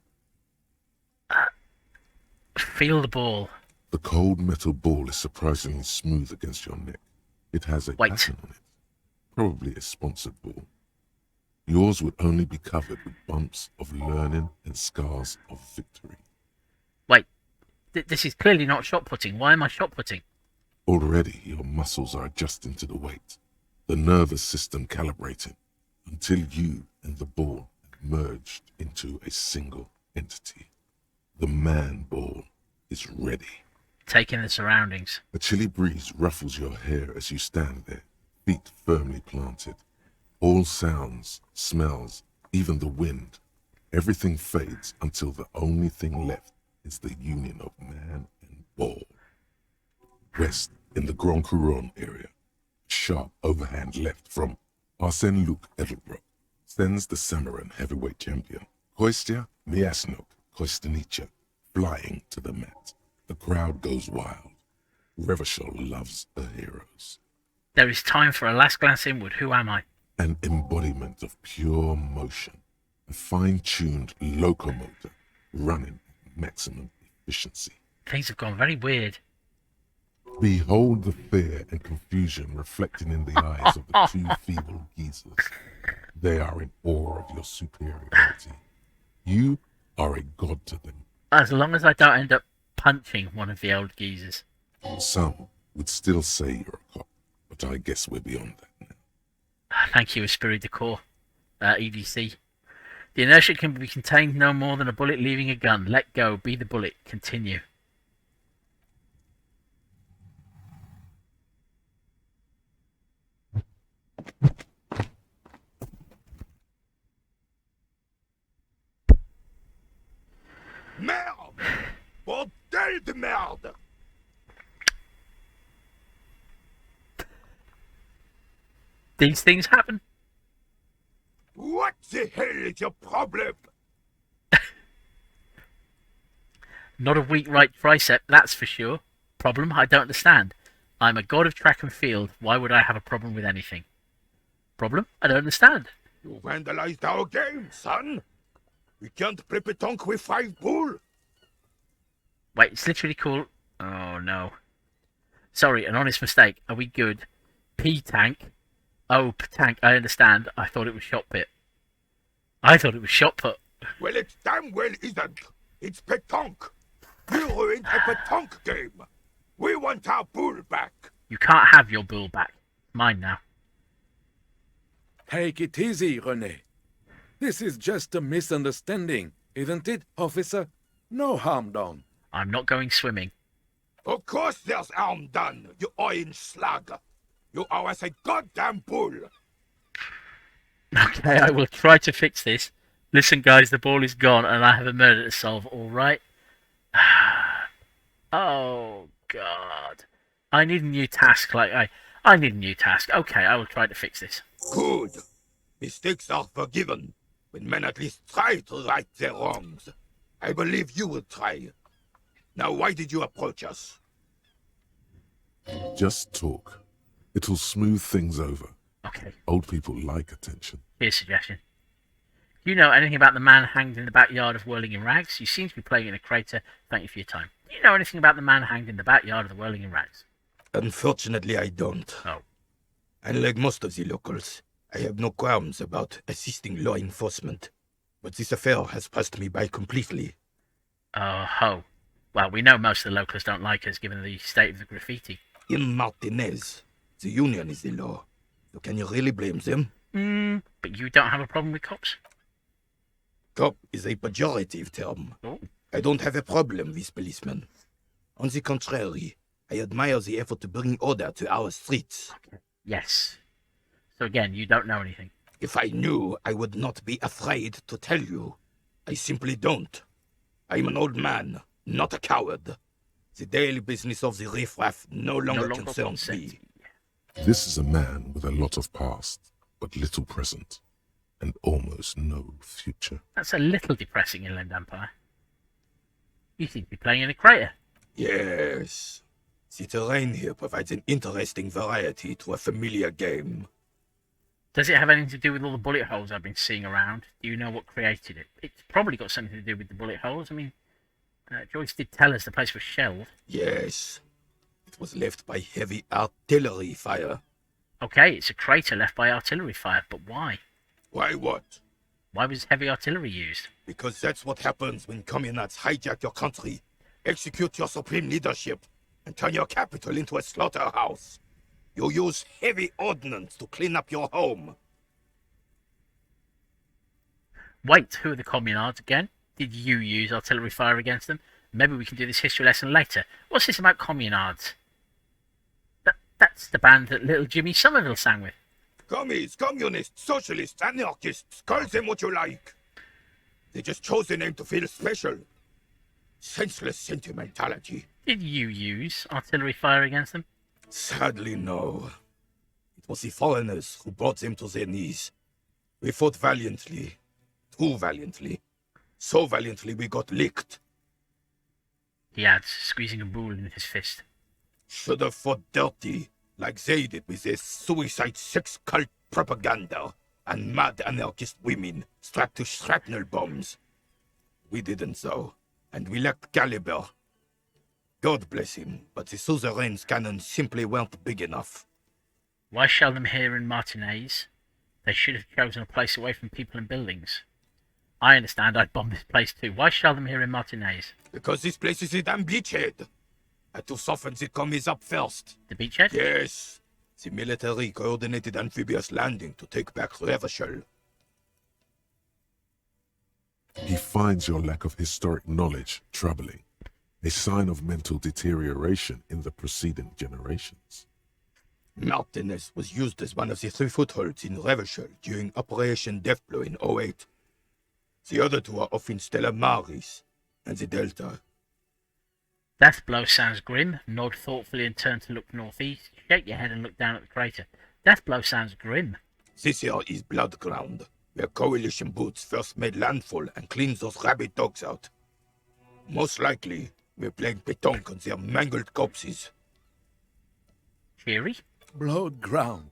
Feel the ball. The cold metal ball is surprisingly smooth against your neck. It has a Wait. pattern on it. Probably a sponsored ball. Yours would only be covered with bumps of learning and scars of victory. Wait. This is clearly not shot putting. Why am I shot putting? Already your muscles are adjusting to the weight, the nervous system calibrating, until you and the ball have merged into a single entity. The man ball is ready. Taking the surroundings. A chilly breeze ruffles your hair as you stand there, feet firmly planted. All sounds, smells, even the wind, everything fades until the only thing left is the union of man and ball. West, in the Grand Couronne area, sharp overhand left from Arsène Luc Edelbrock sends the Samaran heavyweight champion, Koistia Miasnuk Koistanicha, flying to the Met. The crowd goes wild. Revachol loves her heroes. There is time for a last glance inward. Who am I? An embodiment of pure motion, a fine-tuned locomotor running at maximum efficiency. Things have gone very weird. Behold the fear and confusion reflecting in the eyes of the two feeble geezers. They are in awe of your superiority. You are a god to them. As long as I don't end up punching one of the old geezers. Some would still say you're a cop, but I guess we're beyond that now. Thank you, Esprit de Corps, EDC. The inertia can be contained no more than a bullet leaving a gun. Let go, be the bullet, continue. Merde! Bordel de merde! These things happen. What the hell is your problem? Not a weak right tricep, that's for sure. Problem? I don't understand. I'm a god of track and field. Why would I have a problem with anything? Problem? I don't understand. You vandalized our game, son. We can't play petanque with 5 bull. Wait, it's literally called... Oh, no. Sorry, an honest mistake. Are we good? P-tank? Oh, tank, I understand. I thought it was shot pit. I thought it was shot put. Well, it damn well isn't. It's petanque. You ruined a petanque game. We want our bull back. You can't have your bull back. Mine now. Take it easy, René. This is just a misunderstanding, isn't it, officer? No harm done. I'm not going swimming. Of course there's harm done, you orange slug. You owe us a goddamn bull. Okay, I will try to fix this. Listen, guys, the ball is gone and I have a murder to solve, alright? Oh, God. I need a new task, I need a new task. Okay, I will try to fix this. Good. Mistakes are forgiven when men at least try to right their wrongs. I believe you will try. Now, why did you approach us? Just talk. It'll smooth things over. Okay, Old people like attention. here's a suggestion. Do you know anything about the man hanged in the backyard of Whirling in Rags? You seem to be playing in a crater. Thank you for your time. Do you know anything about the man hanged in the backyard of the Whirling in Rags? Unfortunately, I don't. Oh. Unlike most of the locals, I have no qualms about assisting law enforcement. But this affair has passed me by completely. Oh. Well, we know most of the locals don't like us given the state of the graffiti. In Martinez, the union is the law. So can you really blame them? But you don't have a problem with cops? Cop is a pejorative term. Oh. I don't have a problem with policemen. On the contrary, I admire the effort to bring order to our streets. Yes. So again, you don't know anything. If I knew, I would not be afraid to tell you. I simply don't. I'm an old man, not a coward. The daily business of the riffraff no longer concerns me. This is a man with a lot of past, but little present, and almost no future. That's a little depressing, Inland Empire. You seem to be playing in a crater. Yes. The terrain here provides an interesting variety to a familiar game. Does it have anything to do with all the bullet holes I've been seeing around? Do you know what created it? It's probably got something to do with the bullet holes. I mean, Joyce did tell us the place was shelled. Yes. It was left by heavy artillery fire. Okay, it's a crater left by artillery fire, but why? Why what? Why was heavy artillery used? Because that's what happens when communards hijack your country, execute your supreme leadership, and turn your capital into a slaughterhouse. You use heavy ordnance to clean up your home. Wait, who are the communards again? Did you use artillery fire against them? Maybe we can do this history lesson later. What's this about communards? That's the band that little Jimmy Somerville sang with. Commies, communists, socialists, anarchists, call them what you like. They just chose the name to feel special. Senseless sentimentality. Did you use artillery fire against them? Sadly, no. It was the foreigners who brought them to their knees. We fought valiantly. Too valiantly. So valiantly we got licked. He adds, squeezing a rule in his fist. Should have fought dirty, like they did with their suicide sex cult propaganda and mad anarchist women strapped to shrapnel bombs. We didn't though, and we lacked caliber. God bless him, but the suzerain's cannons simply weren't big enough. Why shell them here in Martinez? They should have chosen a place away from people and buildings. I understand I'd bomb this place too. Why shell them here in Martinez? Because this place is a damn beachhead. Had to soften the commies up first. The beachhead? Yes. The military coordinated amphibious landing to take back Revachol. He finds your lack of historic knowledge troubling, a sign of mental deterioration in the preceding generations. Martinez was used as one of the 3 footholds in Revachol during Operation Deathblow in 08. The other 2 are off in Stella Maris and the Delta. Deathblow sounds grim. Nod thoughtfully and turn to look northeast. Shake your head and look down at the crater. Deathblow sounds grim. This here is Blood Ground, where Coalition boots first made landfall and cleaned those rabid dogs out. Most likely, we're playing pétanque on their mangled corpses. Cheery? Blood ground.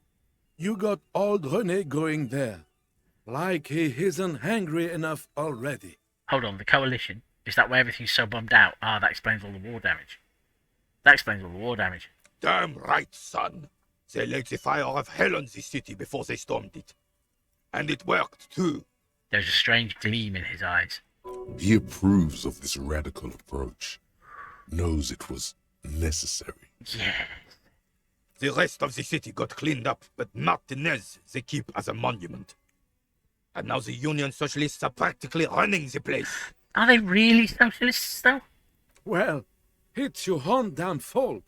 You got old René going there. Like he isn't hungry enough already. Hold on, the Coalition? Is that why everything's so bombed out? Ah, that explains all the war damage. That explains all the war damage. Damn right, son. They laid the fire of hell on the city before they stormed it. And it worked, too. There's a strange gleam in his eyes. He approves of this radical approach, knows it was necessary. Yes. The rest of the city got cleaned up, but Martinez they keep as a monument. And now the Union Socialists are practically running the place. Are they really socialists, though? Well, it's your own damn fault.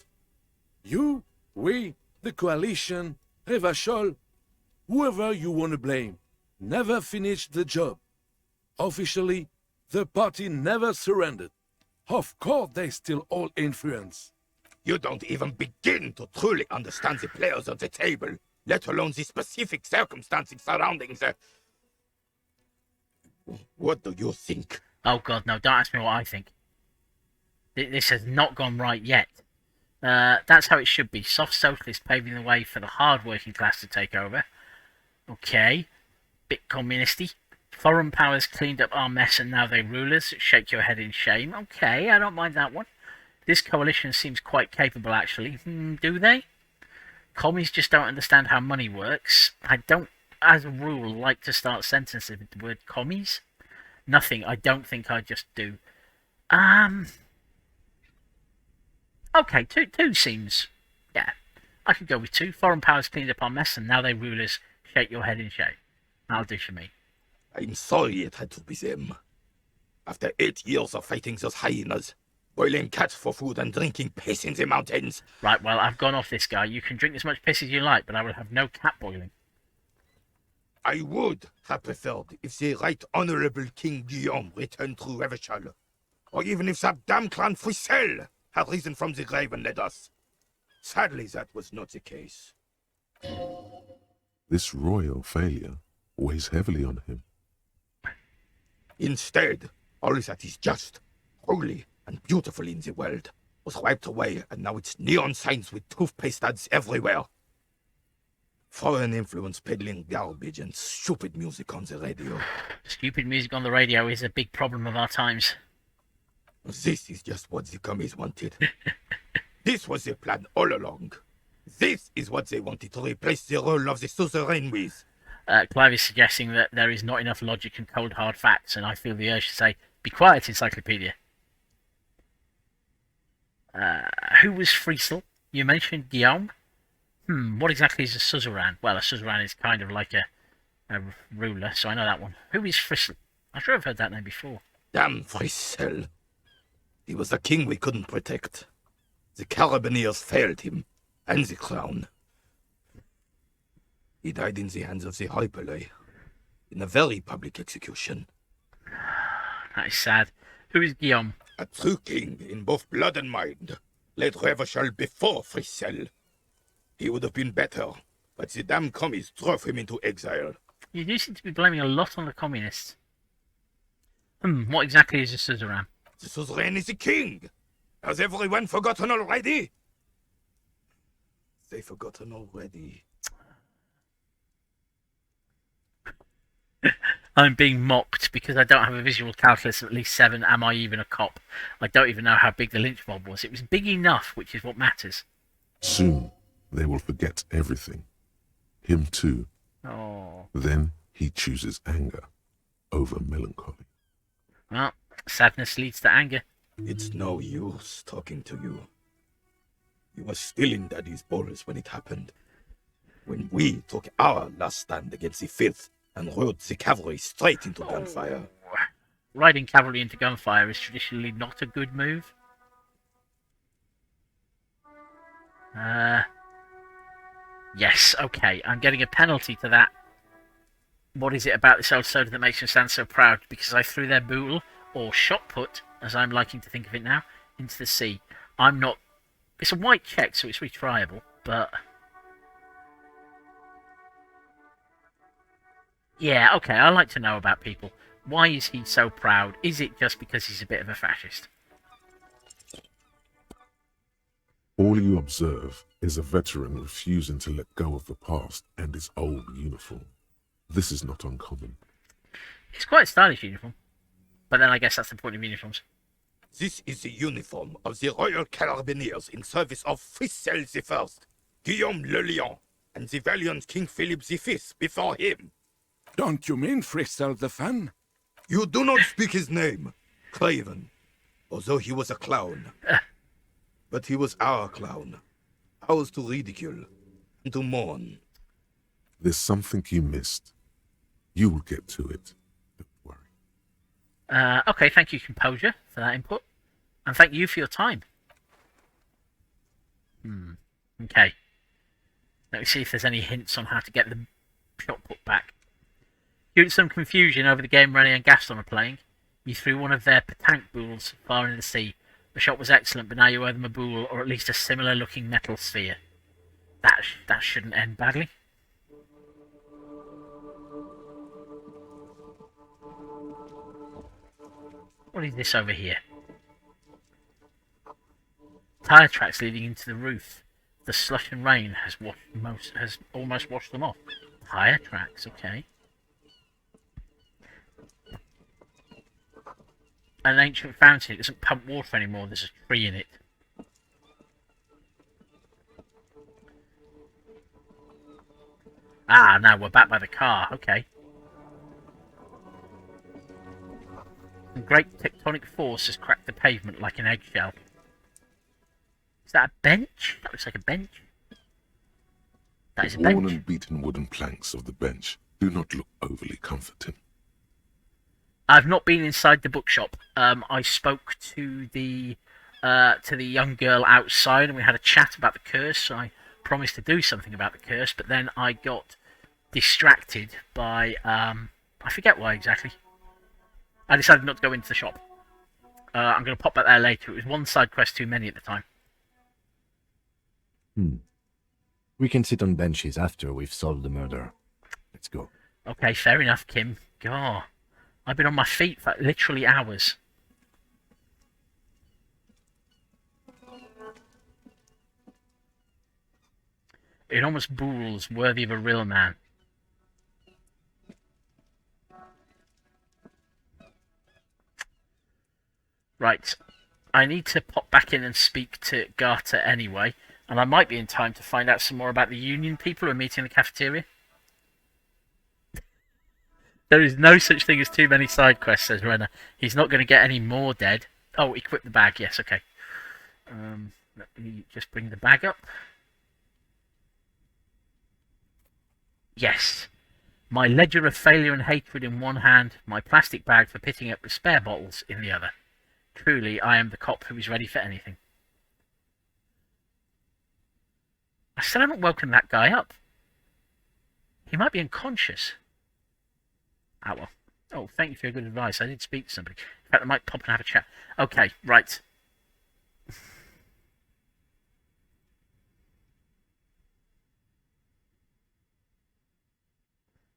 You, we, the coalition, Revachol, whoever you want to blame, never finished the job. Officially, the party never surrendered. Of course, they still all influence. You don't even begin to truly understand the players on the table, let alone the specific circumstances surrounding the... What do you think? Oh god, no, don't ask me what I think. This has not gone right yet. That's how it should be. Soft socialists paving the way for the hard-working class to take over. Okay. Bit communisty. Foreign powers cleaned up our mess and now they rulers. Shake your head in shame. Okay, I don't mind that one. This coalition seems quite capable, actually. Do they? Commies just don't understand how money works. I don't, as a rule, like to start sentences with the word commies. Nothing, I don't think I just do. Okay, two seems... Yeah, I could go with 2. Foreign powers cleaned up our mess and now they rulers. Shake your head in shame. That'll do for me. I'm sorry it had to be them. After 8 years of fighting those hyenas, boiling cats for food and drinking piss in the mountains. Right, well, I've gone off this guy. You can drink as much piss as you like, but I will have no cat boiling. I would have preferred if the Right Honourable King Guillaume returned through Revachol, or even if that damn clan Frisel had risen from the grave and led us. Sadly, that was not the case. This royal failure weighs heavily on him. Instead, all that is just, holy, and beautiful in the world was wiped away, and now it's neon signs with toothpaste ads everywhere. Foreign influence peddling garbage and stupid music on the radio. Stupid music on the radio is a big problem of our times. This is just what the commies wanted. This was their plan all along. This is what they wanted to replace the role of the suzerain with. Clive is suggesting that there is not enough logic and cold hard facts, and I feel the urge to say, be quiet, Encyclopedia. Who was Friesel? You mentioned Guillaume. What exactly is a suzerain? Well, a suzerain is kind of like a ruler, so I know that one. Who is Friesel? I'm sure I've heard that name before. Damn Frisel. He was the king we couldn't protect. The Carabineers failed him, and the crown. He died in the hands of the Hyperlay, in a very public execution. That is sad. Who is Guillaume? A true king in both blood and mind, led Revachol before Frisel. He would have been better, but the damn commies drove him into exile. You do seem to be blaming a lot on the communists. What exactly is a suzerain? The suzerain is the king. Has everyone forgotten already? They forgotten already. I'm being mocked because I don't have a visual calculus of at least 7. Am I even a cop? I don't even know how big the lynch mob was. It was big enough, which is what matters. Soon, they will forget everything. Him too. Oh. Then he chooses anger over melancholy. Well, sadness leads to anger. It's no use talking to you. You were still in Daddy's balls when it happened. When we took our last stand against the Fifth and rode the cavalry straight into gunfire. Riding cavalry into gunfire is traditionally not a good move. Yes, okay. I'm getting a penalty to that. What is it about this old soda that makes me stand so proud? Because I threw their boodle, or shot put, as I'm liking to think of it now, into the sea. I'm not... It's a white check, so it's retriable, but... Yeah, okay, I like to know about people. Why is he so proud? Is it just because he's a bit of a fascist? All you observe is a veteran refusing to let go of the past and his old uniform. This is not uncommon. It's quite a stylish uniform. But then I guess that's the point of uniforms. This is the uniform of the Royal Carabineers in service of Frissel I, Guillaume le Lion, and the valiant King Philip V before him. Don't you mean Frissel the Fan? You do not speak his name, Craven, although he was a clown. But he was our clown, ours to ridicule, and to mourn. There's something you missed. You will get to it. Don't worry. Okay, thank you, Composure, for that input. And thank you for your time. Okay. Let me see if there's any hints on how to get the shot put back. Due to some confusion over the game Rennie and Gaston are playing, you threw one of their petanque boules far into the sea. The shot was excellent, but now you owe them a boule, or at least a similar-looking metal sphere. That shouldn't end badly. What is this over here? Tire tracks leading into the roof. The slush and rain has almost washed them off. Tire tracks, okay. An ancient fountain. It doesn't pump water anymore. There's a tree in it. Ah, now we're back by the car. Okay. A great tectonic force has cracked the pavement like an eggshell. Is that a bench? That looks like a bench. That is a bench. Worn and beaten wooden planks of the bench do not look overly comforting. I've not been inside the bookshop. I spoke to the young girl outside, and we had a chat about the curse. I promised to do something about the curse, but then I got distracted by I forget why exactly. I decided not to go into the shop. I'm going to pop back there later. It was one side quest too many at the time. We can sit on benches after we've solved the murder. Let's go. Okay, fair enough, Kim. God, I've been on my feet for literally hours. Enormous bulls worthy of a real man. Right. I need to pop back in and speak to Garter anyway, and I might be in time to find out some more about the Union people who are meeting in the cafeteria. There is no such thing as too many side quests, says Renner. He's not going to get any more dead. Oh, equip the bag. Yes, okay. Let me just bring the bag up. Yes. My ledger of failure and hatred in one hand, my plastic bag for pitting up the spare bottles in the other. Truly, I am the cop who is ready for anything. I still haven't woken that guy up. He might be unconscious. Ah, well. Oh, thank you for your good advice. I did speak to somebody. In fact, I might pop and have a chat. Okay, right.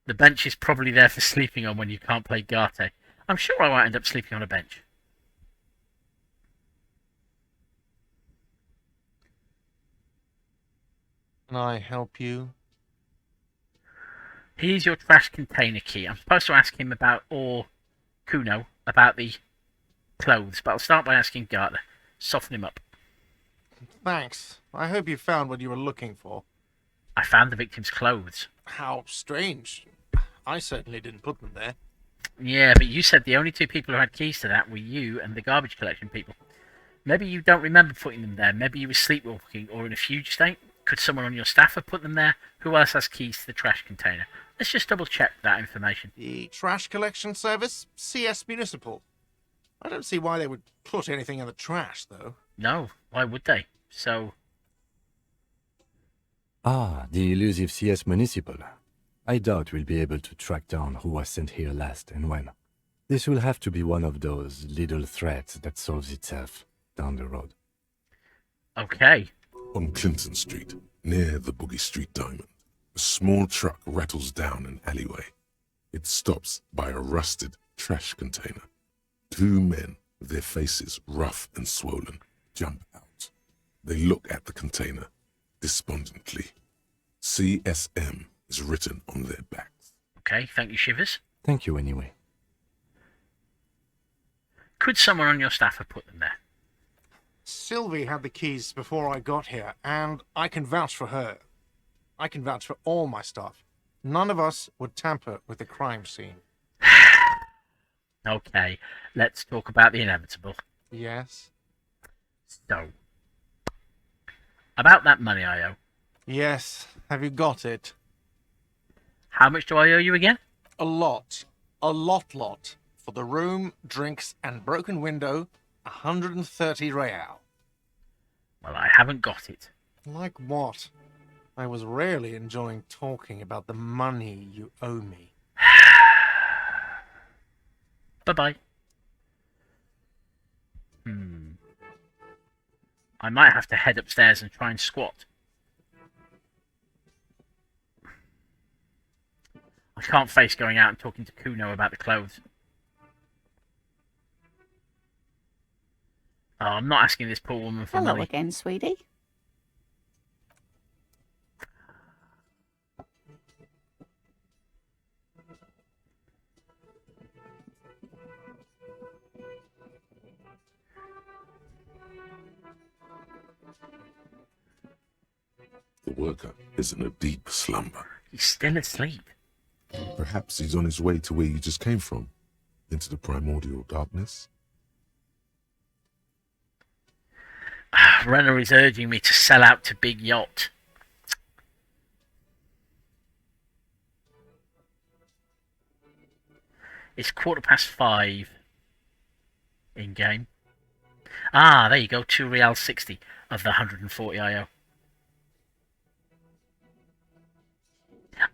The bench is probably there for sleeping on when you can't play Garte. I'm sure I might end up sleeping on a bench. Can I help you? Here's your trash container key. I'm supposed to ask him about, or Kuno, about the clothes, but I'll start by asking Garte. Soften him up. Thanks. I hope you found what you were looking for. I found the victim's clothes. How strange. I certainly didn't put them there. Yeah, but you said the only two people who had keys to that were you and the garbage collection people. Maybe you don't remember putting them there. Maybe you were sleepwalking or in a fugue state. Could someone on your staff have put them there? Who else has keys to the trash container? Let's just double check that information. The trash collection service? CS Municipal. I don't see why they would put anything in the trash, though. No, why would they? So... Ah, the elusive CS Municipal. I doubt we'll be able to track down who was sent here last and when. This will have to be one of those little threats that solves itself down the road. Okay. On Clinton Street, near the Boogie Street Diamond, a small truck rattles down an alleyway. It stops by a rusted trash container. Two men, their faces rough and swollen, jump out. They look at the container despondently. CSM is written on their backs. Okay, thank you, Shivers. Thank you anyway. Could someone on your staff have put them there? Sylvie had the keys before I got here, and I can vouch for her. I can vouch for all my staff. None of us would tamper with the crime scene. Okay, let's talk about the inevitable. Yes? So, about that money I owe. Yes. Have you got it? How much do I owe you again? A lot. A lot. For the room, drinks, and broken window, 130 real. Well, I haven't got it. Like what? I was really enjoying talking about the money you owe me. Bye-bye. I might have to head upstairs and try and squat. I can't face going out and talking to Kuno about the clothes. Oh, I'm not asking this poor woman for Hello money. again, sweetie. The worker is in a deep slumber. He's still asleep. Perhaps he's on his way to where you just came from, into the primordial darkness. Renner is urging me to sell out to Big Yacht. It's 5:15 in game. Ah, there you go. 2 real 60 of the 140 I owe.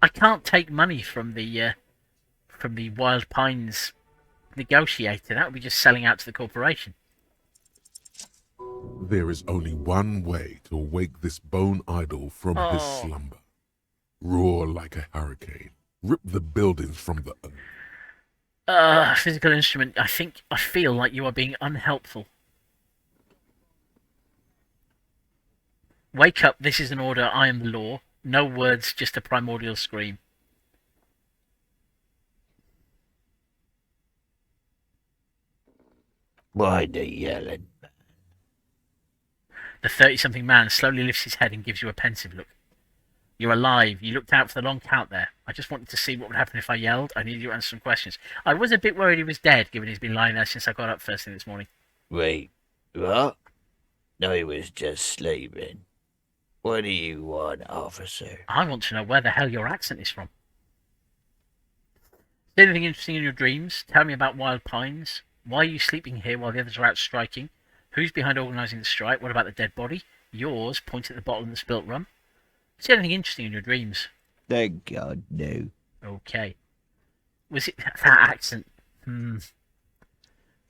I can't take money from the Wild Pines negotiator. That would be just selling out to the corporation. There is only one way to awake this bone idol from his slumber. Roar like a hurricane. Rip the buildings from the earth. Physical instrument. I feel like you are being unhelpful. Wake up, this is an order, I am the law. No words, just a primordial scream. Why the yelling? The 30-something man slowly lifts his head and gives you a pensive look. You're alive. You looked out for the long count there. I just wanted to see what would happen if I yelled. I needed you to answer some questions. I was a bit worried he was dead, given he's been lying there since I got up first thing this morning. Wait, what? No, he was just sleeping. What do you want, officer? I want to know where the hell your accent is from. Is there anything interesting in your dreams? Tell me about Wild Pines. Why are you sleeping here while the others are out striking? Who's behind organising the strike? What about the dead body? Yours, point at the bottle of the spilt rum. Is there anything interesting in your dreams? Thank God, no. Okay. Was it that accent?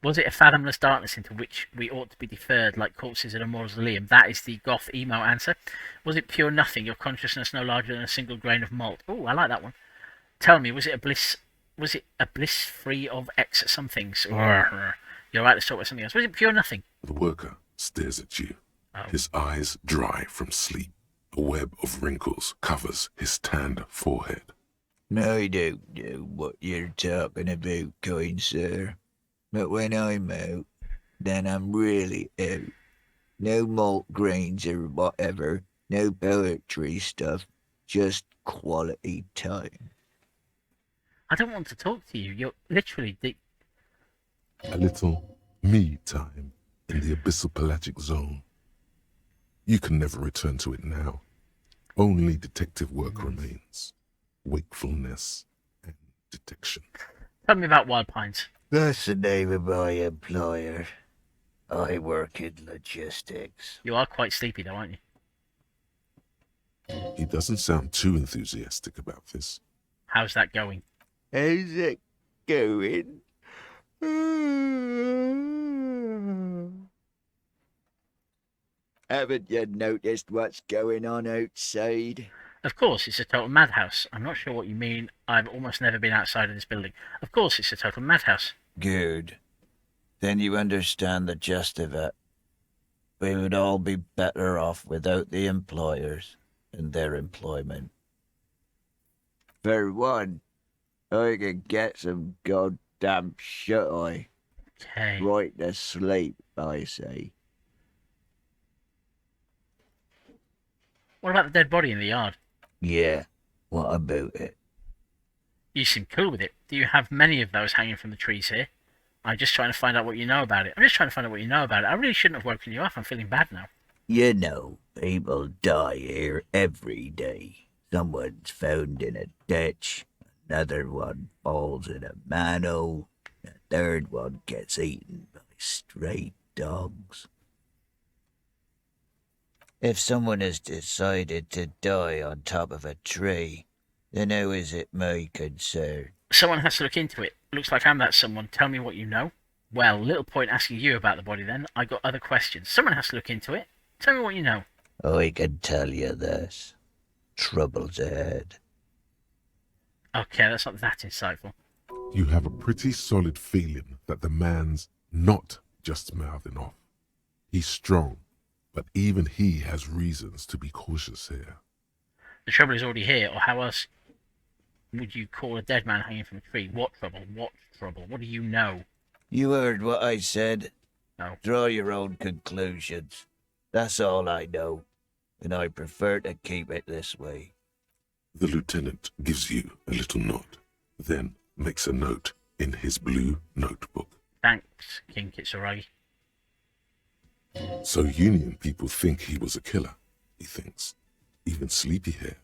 Was it a fathomless darkness into which we ought to be deferred like corpses in a mausoleum? That is the goth emo answer. Was it pure nothing, your consciousness no larger than a single grain of malt? Oh, I like that one. Tell me, was it a bliss? Was it a bliss free of X somethings? Or you're right to talk about something else. Was it pure nothing? The worker stares at you. Oh. His eyes dry from sleep. A web of wrinkles covers his tanned forehead. I don't know what you're talking about, kind sir. But when I'm out, then I'm really out. No malt grains or whatever. No poetry stuff. Just quality time. I don't want to talk to you. You're literally A little me time in the abyssal pelagic zone. You can never return to it now. Only detective work remains. Wakefulness and detection. Tell me about Wild Pines. That's the name of my employer. I work in logistics. You are quite sleepy though, aren't you? He doesn't sound too enthusiastic about this. How's that going? How's it going? Haven't you noticed what's going on outside? Of course, it's a total madhouse. I'm not sure what you mean. I've almost never been outside of this building. Of course, it's a total madhouse. Good. Then you understand the gist of it. We would all be better off without the employers and their employment. For one, I can get some goddamn shut-eye. Okay. Right to sleep, I say. What about the dead body in the yard? Yeah, what about it? You seem cool with it. Do you have many of those hanging from the trees here? I'm just trying to find out what you know about it. I really shouldn't have woken you up. I'm feeling bad now. You know, people die here every day. Someone's found in a ditch, another one falls in a manhole, a third one gets eaten by stray dogs. If someone has decided to die on top of a tree, then how is it my concern? Someone has to look into it. Looks like I'm that someone. Tell me what you know. Well, little point asking you about the body then. I got other questions. Someone has to look into it. Tell me what you know. I can tell you this. Trouble's ahead. Okay, that's not that insightful. You have a pretty solid feeling that the man's not just mouthing off. He's strong, but even he has reasons to be cautious here. The trouble is already here, or how else would you call a dead man hanging from a tree? What trouble? What trouble? What do you know? You heard what I said. No. Draw your own conclusions. That's all I know, and I prefer to keep it this way. The lieutenant gives you a little nod, then makes a note in his blue notebook. Thanks, King Kitsuragi. So Union people think he was a killer, he thinks. Even sleepy here.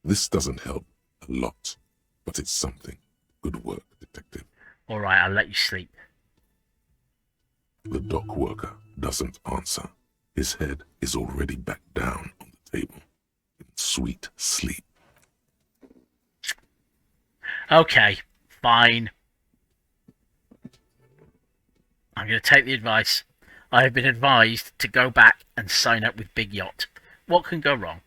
This doesn't help a lot, but it's something. Good work, detective. All right, I'll let you sleep. The dock worker doesn't answer. His head is already back down on the table, in sweet sleep. Okay, fine. I'm going to take the advice. I have been advised to go back and sign up with Big Yacht. What can go wrong?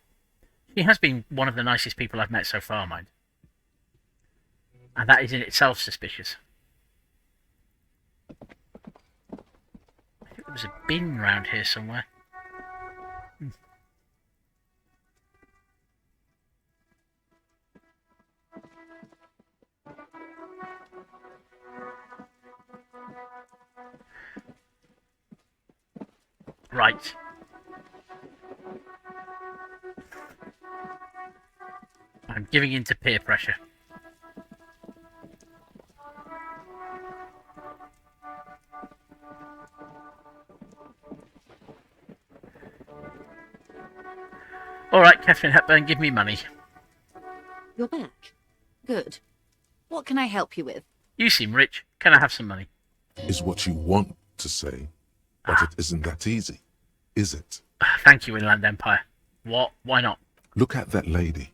He has been one of the nicest people I've met so far, mind. And that is in itself suspicious. I think there was a bin round here somewhere. Right. I'm giving in to peer pressure. Alright, Catherine Hepburn, give me money. You're back. Good. What can I help you with? You seem rich. Can I have some money? Is what you want to say, but it isn't that easy, is it? Thank you, Inland Empire. What? Why not? Look at that lady.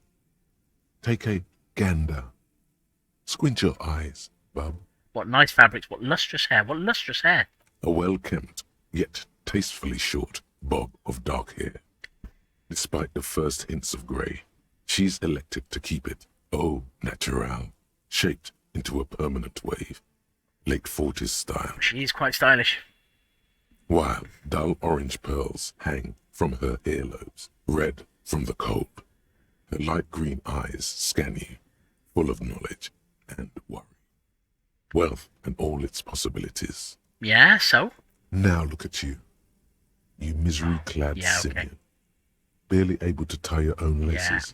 Take a gander. Squint your eyes, bub. What nice fabrics, what lustrous hair, what lustrous hair. A well-kempt, yet tastefully short bob of dark hair. Despite the first hints of grey, she's elected to keep it Eau naturelle, shaped into a permanent wave, late 40s style, She is quite stylish. while dull orange pearls hang from her earlobes, red from the cold. Her light green eyes scan you, full of knowledge and worry. Wealth and all its possibilities. Yeah, so? Now look at you. You misery-clad Yeah, okay. simian. Barely able to tie your own laces.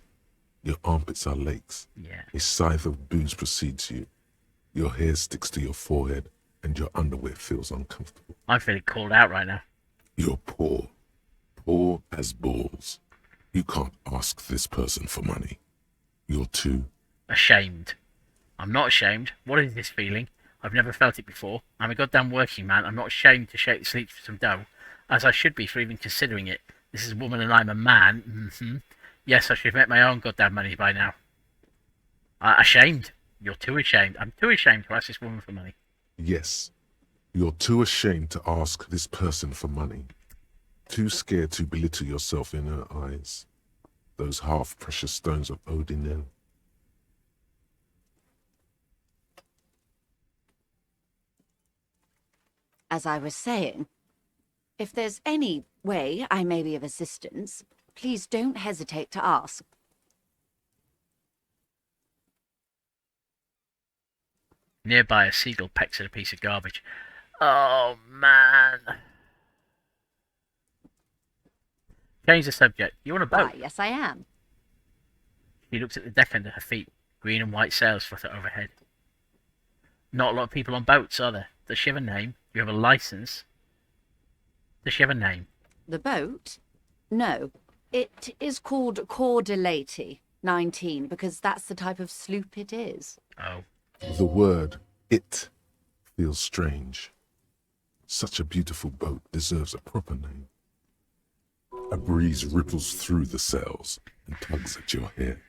Your armpits are lakes. Yeah. A scythe of booze precedes you. Your hair sticks to your forehead, and your underwear feels uncomfortable. I'm feeling called out right now. You're poor. Poor as balls. You can't ask this person for money. You're too... Ashamed. I'm not ashamed. What is this feeling? I've never felt it before. I'm a goddamn working man. I'm not ashamed to shake the sleep for some dough, as I should be for even considering it. This is a woman and I'm a man. Yes, I should have met my own goddamn money by now. Ashamed? You're too ashamed. I'm too ashamed to ask this woman for money. Yes. You're too ashamed to ask this person for money. Too scared to belittle yourself in her eyes. Those half-precious stones of Odinel. As I was saying, if there's any way I may be of assistance, please don't hesitate to ask. Nearby, a seagull pecks at a piece of garbage. Oh, man. Change the subject. You want a boat? Why, yes I am. She looks at the deck under her feet. Green and white sails flutter overhead. Not a lot of people on boats, are there? Does she have a name? Do you have a license? Does she have a name? The boat? No. It is called Cordelati 19 because that's the type of sloop it is. Oh. The word "it" feels strange. Such a beautiful boat deserves a proper name. A breeze ripples through the sails and tugs at your hair.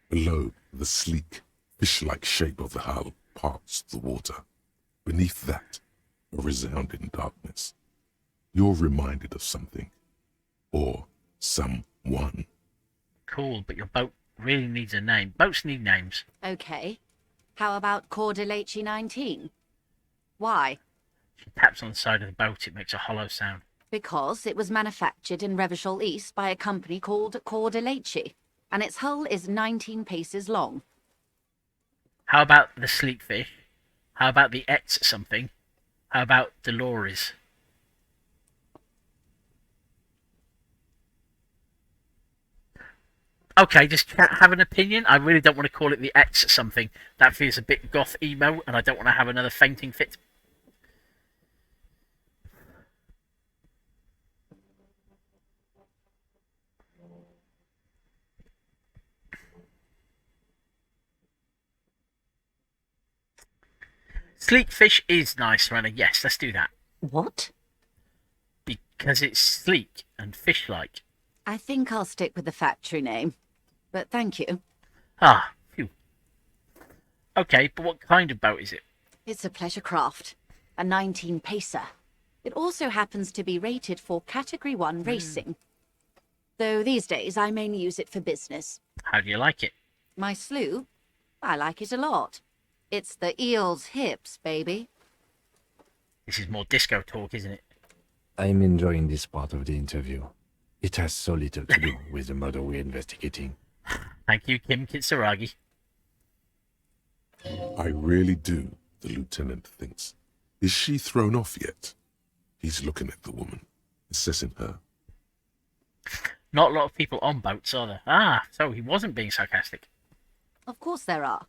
Below, the sleek, fish-like shape of the hull parts the water. Beneath that, a resounding darkness. You're reminded of something. Or someone. Cool, but your boat really needs a name. Boats need names. Okay. How about Cordelati 19? Why? She taps on the side of the boat. It makes a hollow sound. Because it was manufactured in Revachol East by a company called Cordelati, and its hull is 19 paces long. How about the sleek fish? How about the X something? How about Dolores? Okay, just have an opinion. I really don't want to call it the X something. That feels a bit goth emo, and I don't want to have another fainting fit. Sleek fish is nice, Runner. Yes, let's do that. What? Because it's sleek and fish-like. I think I'll stick with the factory name. But thank you. Ah, phew. Okay, but what kind of boat is it? It's a pleasure craft. A 19 pacer. It also happens to be rated for Category 1 racing. Though these days I mainly use it for business. How do you like it? My sloop? I like it a lot. It's the eel's hips, baby. This is more disco talk, isn't it? I'm enjoying this part of the interview. It has so little to do with the murder we're investigating. Thank you, Kim Kitsuragi. I really do, the lieutenant thinks. Is she thrown off yet? He's looking at the woman, assessing her. Not a lot of people on boats, are there? Ah, so he wasn't being sarcastic. Of course there are.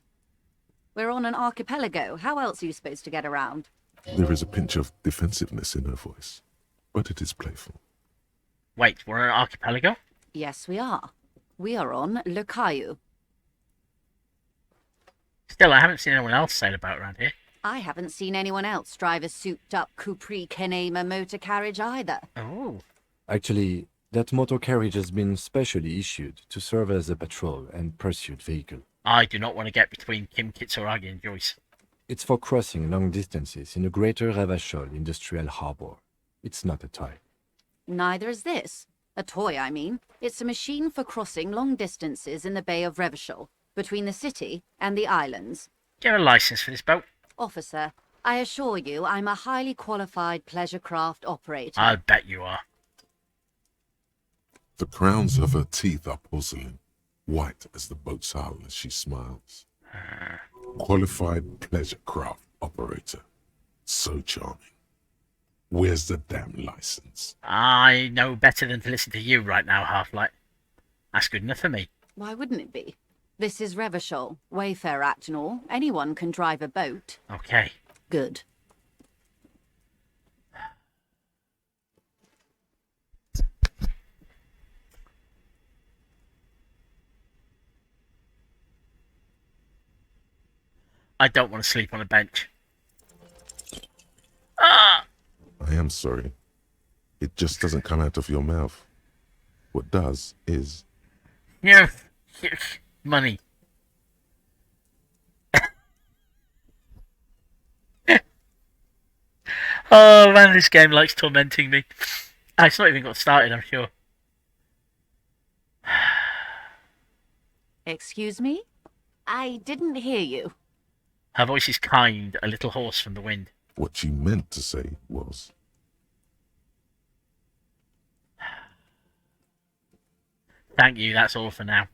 We're on an archipelago. How else are you supposed to get around? There is a pinch of defensiveness in her voice, but it is playful. Wait, we're on an archipelago? Yes, we are. We are on Le Caillou. Still, I haven't seen anyone else sail a boat around here. I haven't seen anyone else drive a souped-up Capri Kenema motor carriage either. Oh. Actually, that motor carriage has been specially issued to serve as a patrol and pursuit vehicle. I do not want to get between Kim Kitsuragi and Joyce. It's for crossing long distances in the greater Revachol industrial harbor. It's not a toy. Neither is this. A toy, I mean. It's a machine for crossing long distances in the Bay of Revachol, between the city and the islands. Do you have a license for this boat? Officer, I assure you I'm a highly qualified pleasure craft operator. I'll bet you are. The crowns of her teeth are porcelain, white as the boat's hull as she smiles. Qualified pleasure craft operator. So charming. Where's the damn license? I know better than to listen to you right now, Half-Light. That's good enough for me. Why wouldn't it be? This is Revachol, Wayfair Act and all. Anyone can drive a boat. Okay. Good. I don't want to sleep on a bench. Ah! I am sorry. It just doesn't come out of your mouth. What does is... Yeah. Money. Oh man, this game likes tormenting me. It's not even got started, I'm sure. Excuse me? I didn't hear you. Her voice is kind, a little hoarse from the wind. What she meant to say was... Thank you, that's all for now.